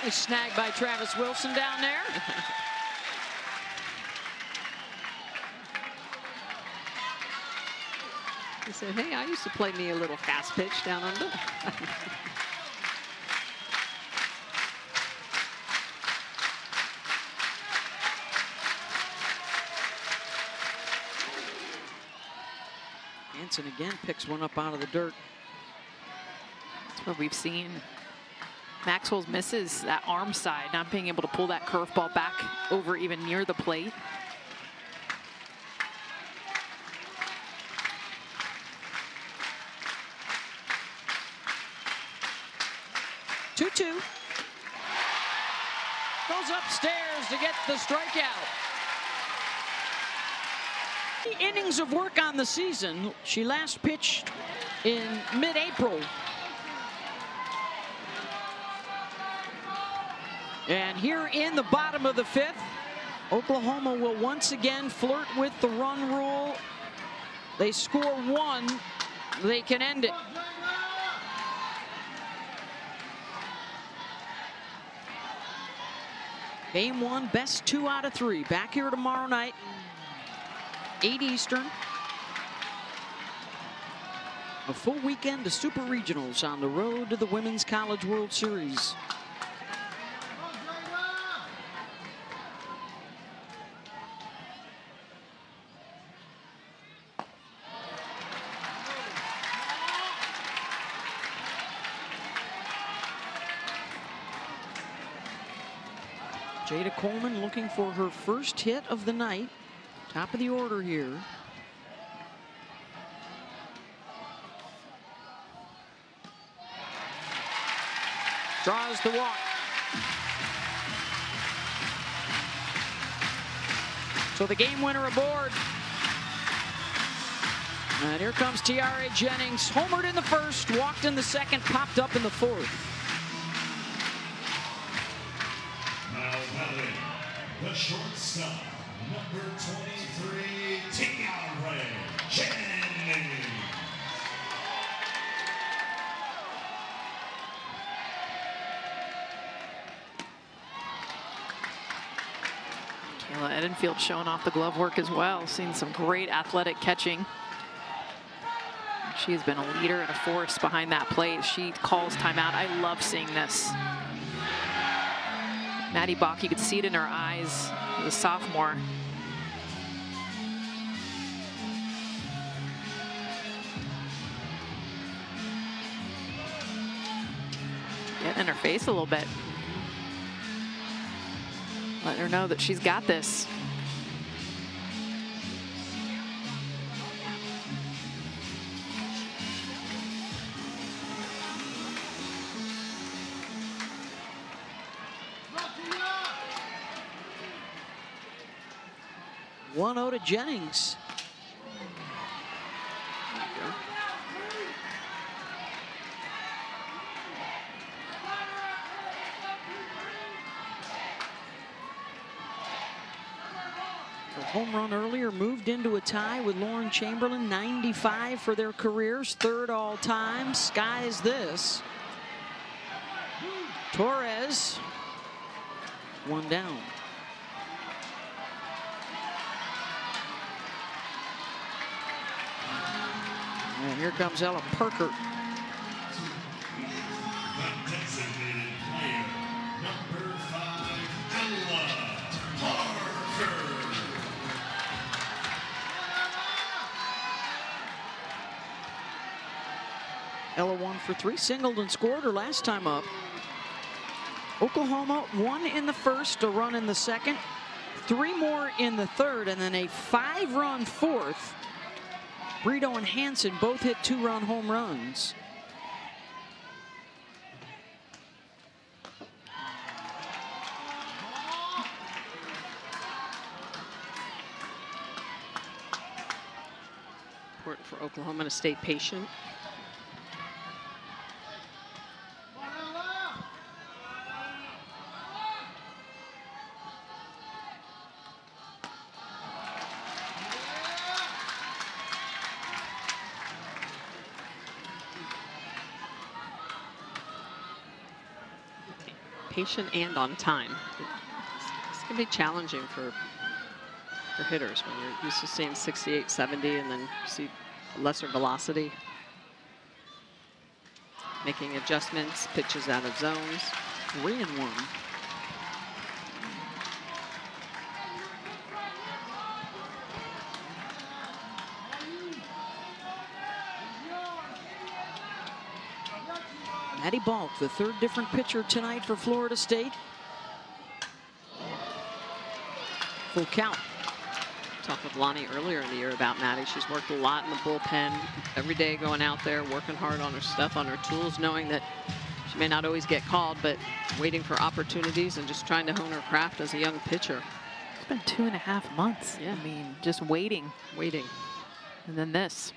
Nice snag by Travis Wilson down there. He said, hey, I used to play me a little fast pitch down under. Hansen again picks one up out of the dirt. That's what we've seen. Maxwell's misses that arm side, not being able to pull that curveball back over even near the plate. Two-two. Goes upstairs to get the strikeout. Innings of work on the season. She last pitched in mid-April. And here in the bottom of the 5th, Oklahoma will once again flirt with the run rule. They score 1, they can end it. Game 1, best 2 out of 3. Back here tomorrow night, 8 Eastern. A full weekend of Super Regionals on the road to the Women's College World Series. Jada Coleman looking for her first hit of the night. Top of the order here. Draws the walk. So the game winner aboard. And here comes Tiare Jennings. Homered in the first, walked in the second, popped up in the 4th. The shortstop, number 23, Tiare Jennings. Kayla Edenfield showing off the glove work as well, seeing some great athletic catching. She's been a leader and a force behind that plate. She calls timeout. I love seeing this. Maddie Bach, you could see it in her eyes, the sophomore. Getting in her face a little bit. Let her know that she's got this. One-0 to Jennings. home run earlier, moved into a tie with Lauren Chamberlain, 95 for their careers, third all time. Skies this. Torres, one down. And here comes Ella Parker. Designated player, number 5, Ella Parker. Ella 1 for 3, singled and scored her last time up. Oklahoma 1 in the first, a run in the second, 3 more in the third, and then a 5-run fourth. Brito and Hansen both hit 2-run home runs. Important for Oklahoma to stay patient. Patient and on time. It's going to be challenging for hitters when you're used to seeing 68, 70, and then see lesser velocity. Making adjustments, pitches out of zones. 3-1. Maddie Balk, the third different pitcher tonight for Florida State. Full count. Talked with Lonnie earlier in the year about Maddie. She's worked a lot in the bullpen every day, going out there, working hard on her stuff, on her tools, knowing that she may not always get called, but waiting for opportunities and just trying to hone her craft as a young pitcher. It's been 2.5 months. Yeah. I mean, just waiting. Waiting. And then this.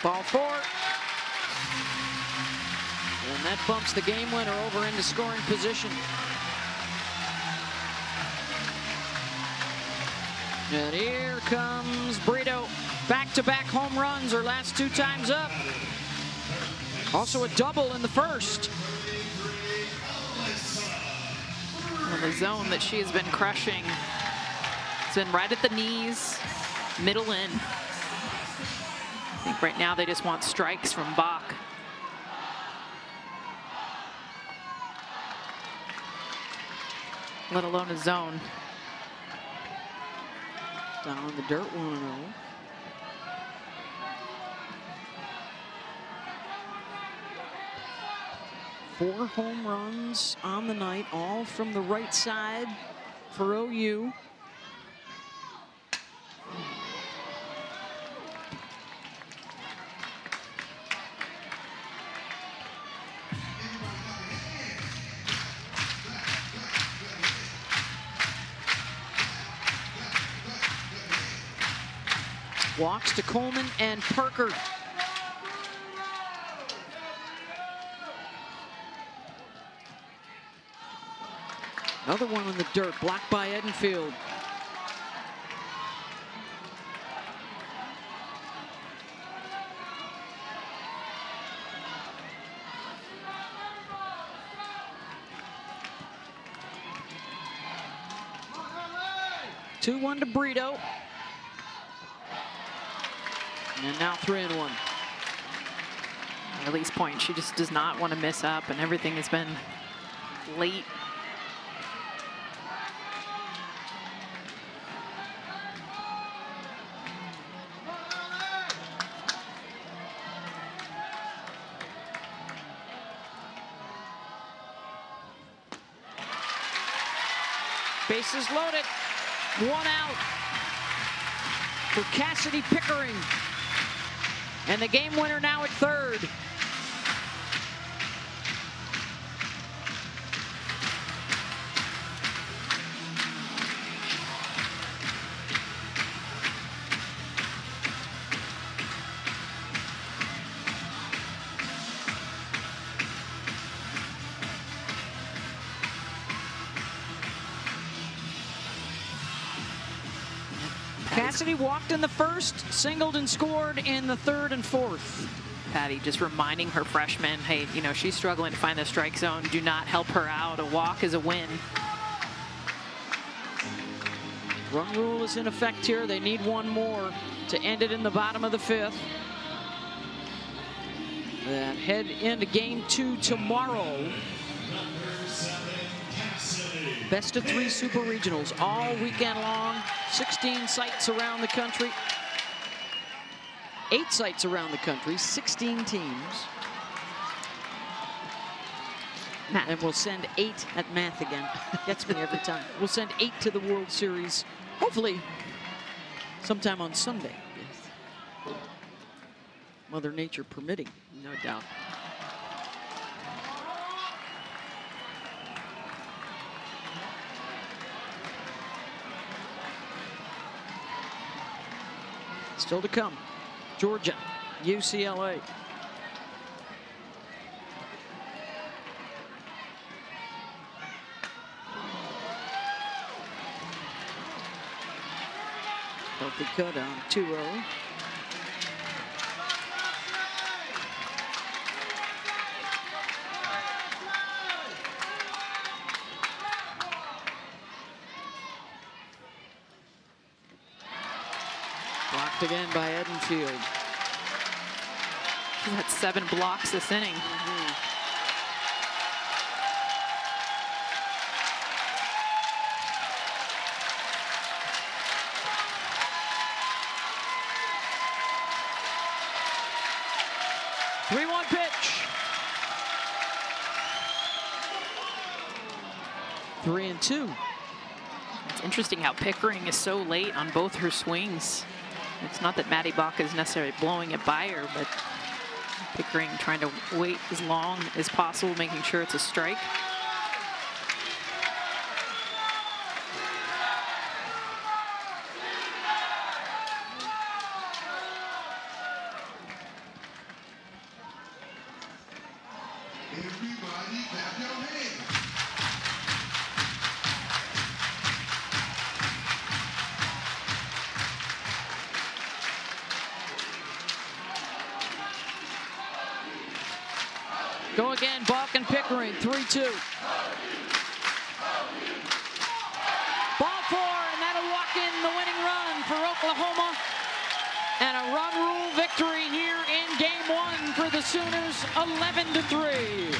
Ball 4. And that bumps the game winner over into scoring position. And here comes Brito. Back-to-back home runs her last 2 times up. Also a double in the first. Well, the zone that she has been crushing has been right at the knees, middle in. I think right now they just want strikes from Bach. Let alone a zone. Down in the dirt, 1-0. Four home runs on the night, all from the right side for OU. Walks to Coleman and Parker. Another one in the dirt, blocked by Edenfield. Two 2-1 to Brito. And now 3-1. Release point, she just does not want to miss up, and everything has been late. Bases loaded. 1 out for Cassidy Pickering. And the game winner now at third. Cassidy walked in the first, singled and scored in the third and fourth. Patty just reminding her freshmen, hey, you know, she's struggling to find the strike zone. Do not help her out. A walk is a win. Run rule is in effect here. They need one more to end it in the bottom of the fifth. Then head into game 2 tomorrow. Best of 3 super regionals all weekend long. 16 sites around the country. 8 sites around the country, 16 teams. Math. And we'll send 8 at math again. Gets me every time. We'll send 8 to the World Series, hopefully sometime on Sunday. Yes. Mother Nature permitting. No doubt. Still to come. Georgia, UCLA. Healthy cut on 2-0. Blocked again by Edenfield. He had 7 blocks this inning. Three-one pitch. 3-2. It's interesting how Pickering is so late on both her swings. It's not that Maddie Bach is necessarily blowing it by her, but Pickering trying to wait as long as possible, making sure it's a strike. Everybody clap your hands. Go again, Bach and Pickering, 3-2. Ball 4, and that'll walk in the winning run for Oklahoma. And a run rule victory here in game 1 for the Sooners, 11-3.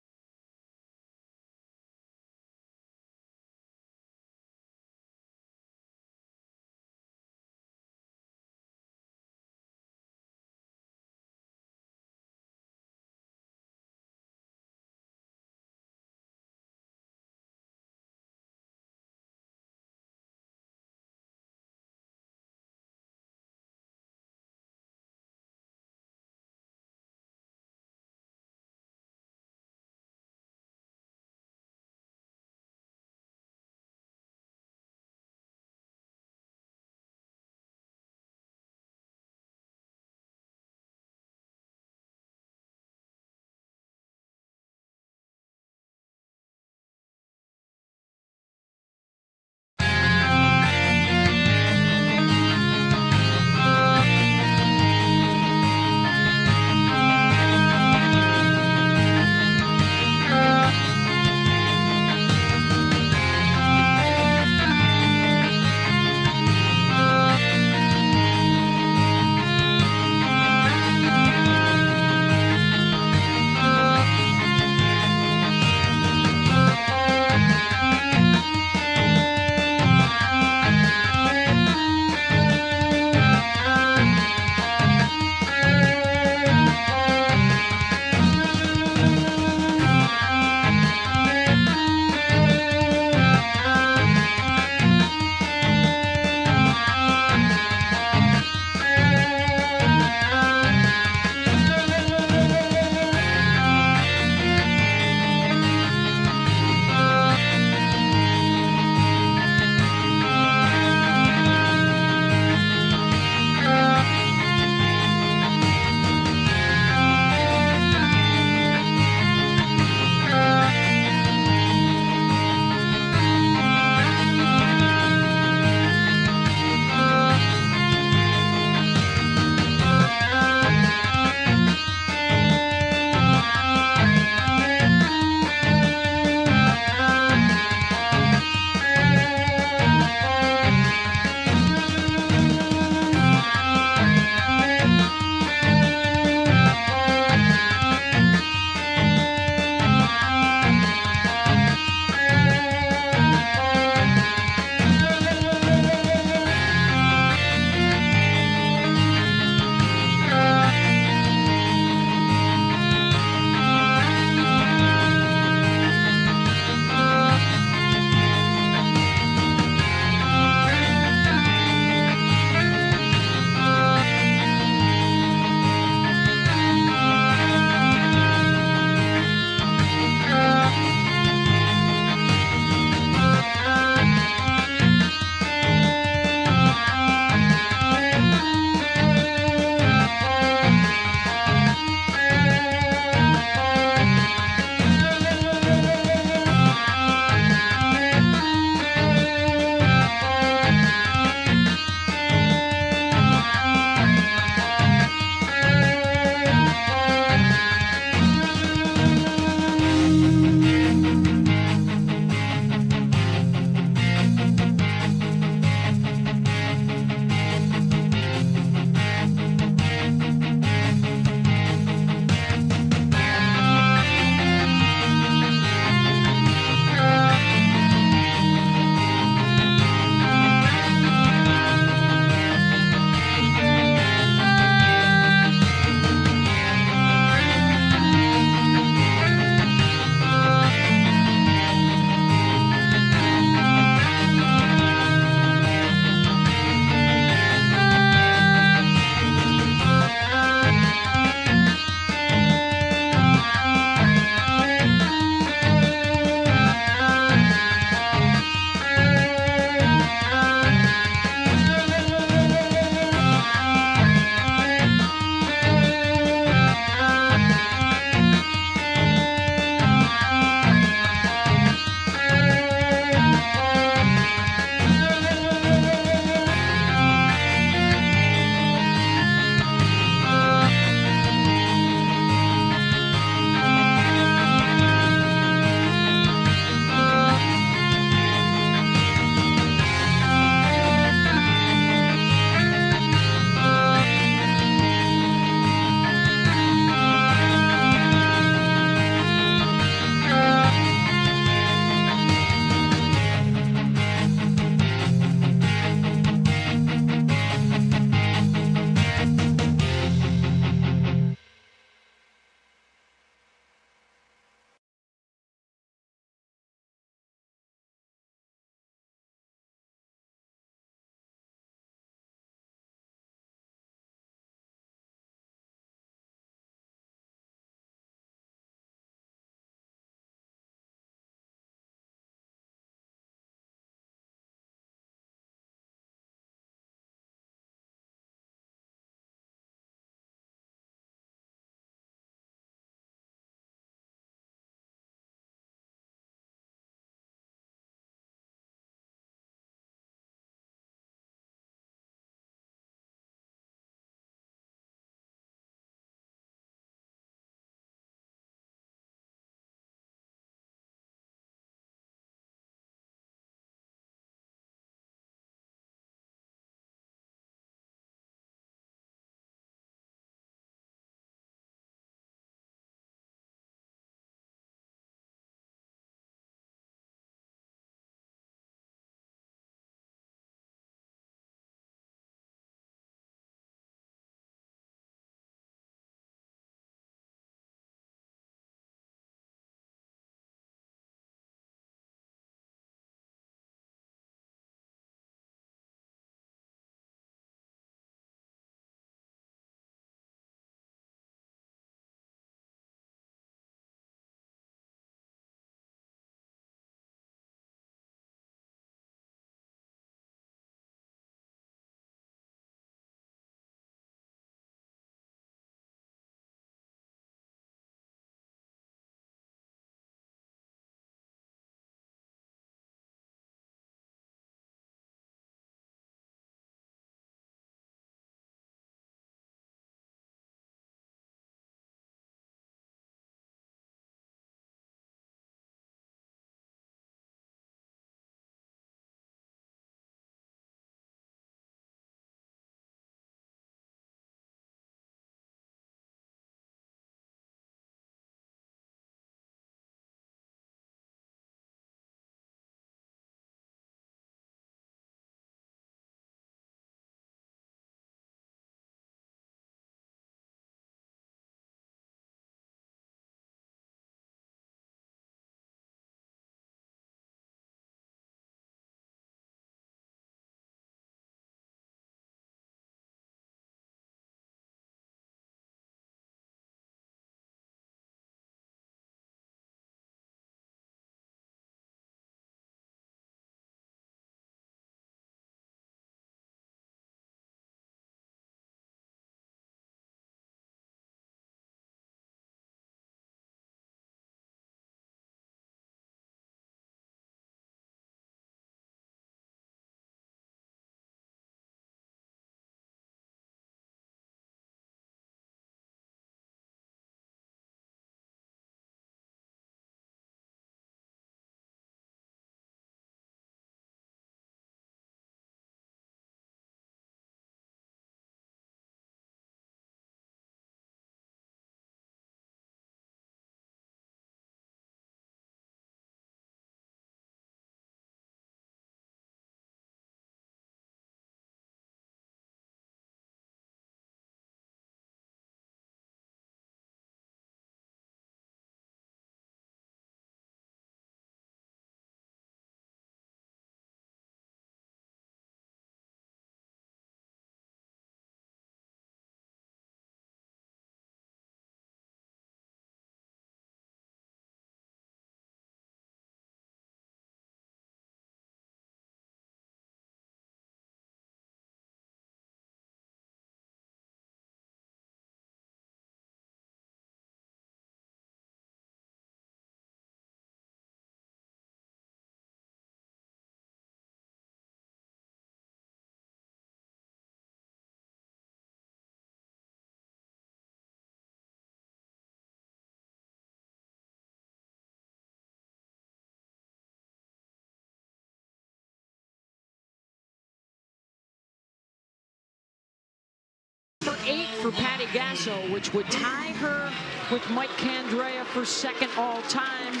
8 for Patty Gasso, which would tie her with Mike Candrea for second all-time,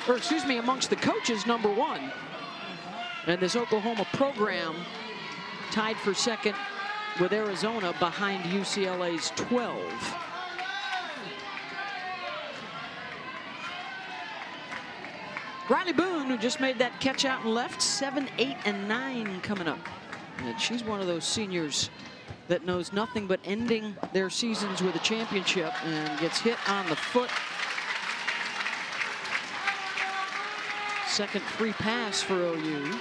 or excuse me, amongst the coaches, #1. And this Oklahoma program tied for second with Arizona behind UCLA's 12. Riley Boone, who just made that catch out and left, 7, 8, and 9 coming up. And she's one of those seniors that knows nothing but ending their seasons with a championship and gets hit on the foot. Second free pass for OU.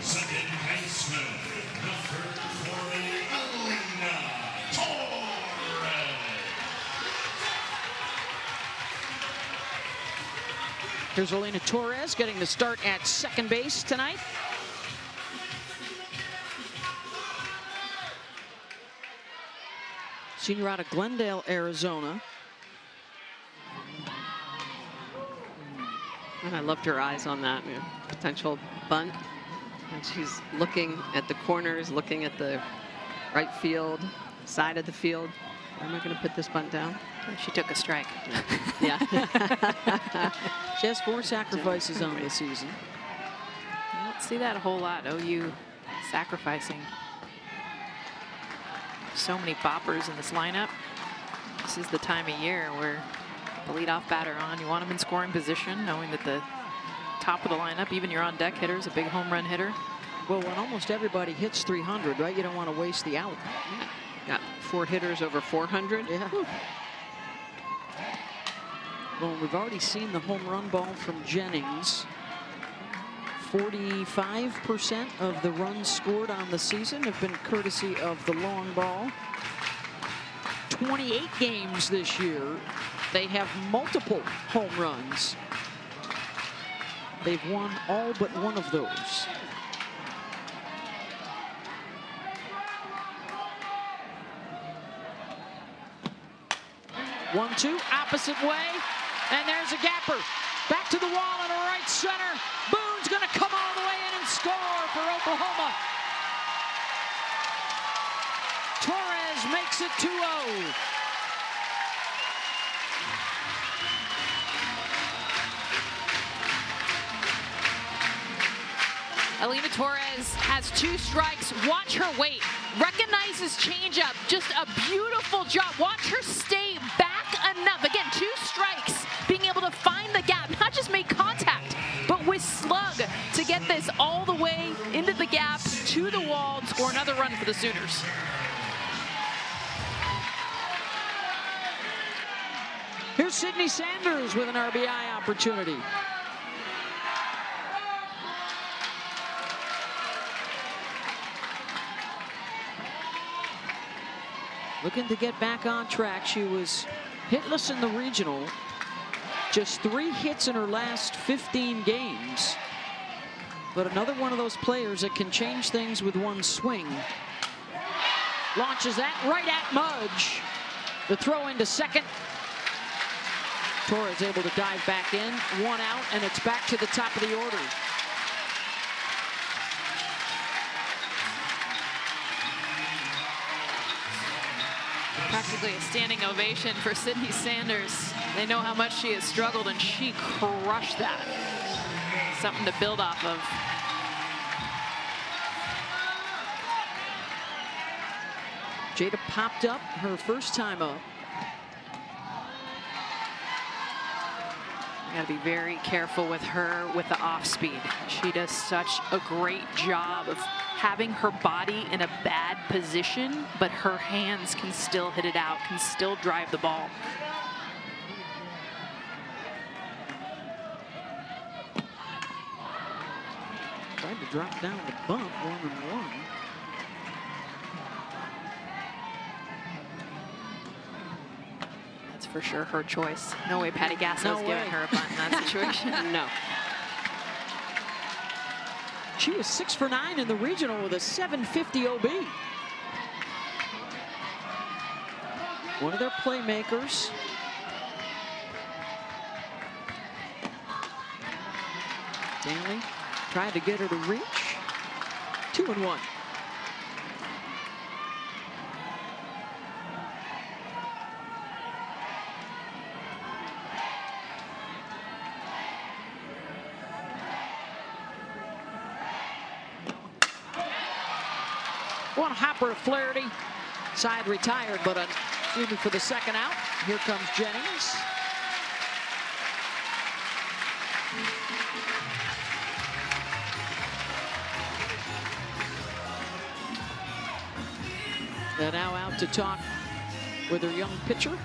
Second baseman, number 40, Alina Torres. Here's Alina Torres getting the start at second base tonight. Senior out of Glendale, Arizona. And I loved her eyes on that potential bunt. And she's looking at the corners, looking at the right field, side of the field. Where am I going to put this bunt down? She took a strike. Yeah. She has 4 sacrifices on the season. You don't see that a whole lot, OU sacrificing. So many boppers in this lineup. This is the time of year where the leadoff batter on, you want them in scoring position, knowing that the top of the lineup, even your on-deck hitter, is a big home run hitter. Well, when almost everybody hits 300, right? You don't want to waste the out. Got 4 hitters over 400. Yeah. Well, we've already seen the home run ball from Jennings. 45% of the runs scored on the season have been courtesy of the long ball. 28 games this year, they have multiple home runs. They've won all but one of those. One-two, opposite way, and there's a gapper. Back to the wall in the right center. Boone's gonna come all the way in and score for Oklahoma. Torres makes it 2-0. Alina Torres has 2 strikes. Watch her wait. Recognizes changeup. Just a beautiful job. Watch her stay back enough. Again, 2 strikes. Being able to find the gap. Not just make contact, but with slug to get this all the way into the gap, to the wall, and score another run for the Sooners. Here's Sydney Sanders with an RBI opportunity. Looking to get back on track. She was hitless in the regional. Just 3 hits in her last 15 games. But another one of those players that can change things with one swing. Launches that right at Mudge. The throw into second. Torres able to dive back in. 1 out, and it's back to the top of the order. Practically a standing ovation for Sydney Sanders. They know how much she has struggled, and she crushed that. Something to build off of. Jada popped up her first time up. You gotta be very careful with her with the off speed. She does such a great job of having her body in a bad position, but her hands can still hit it out, can still drive the ball. Tried to drop down the bump, 1-1. That's for sure her choice. No way Patty Gasso's giving her a bunt in that situation. No. She was 6 for 9 in the regional with a 750 OB. One of their playmakers. Danley tried to get her to reach. 2-1. One hopper of Flaherty. Side retired, but excuse me, for the second out. Here comes Jennings. They're now out to talk with their young pitcher.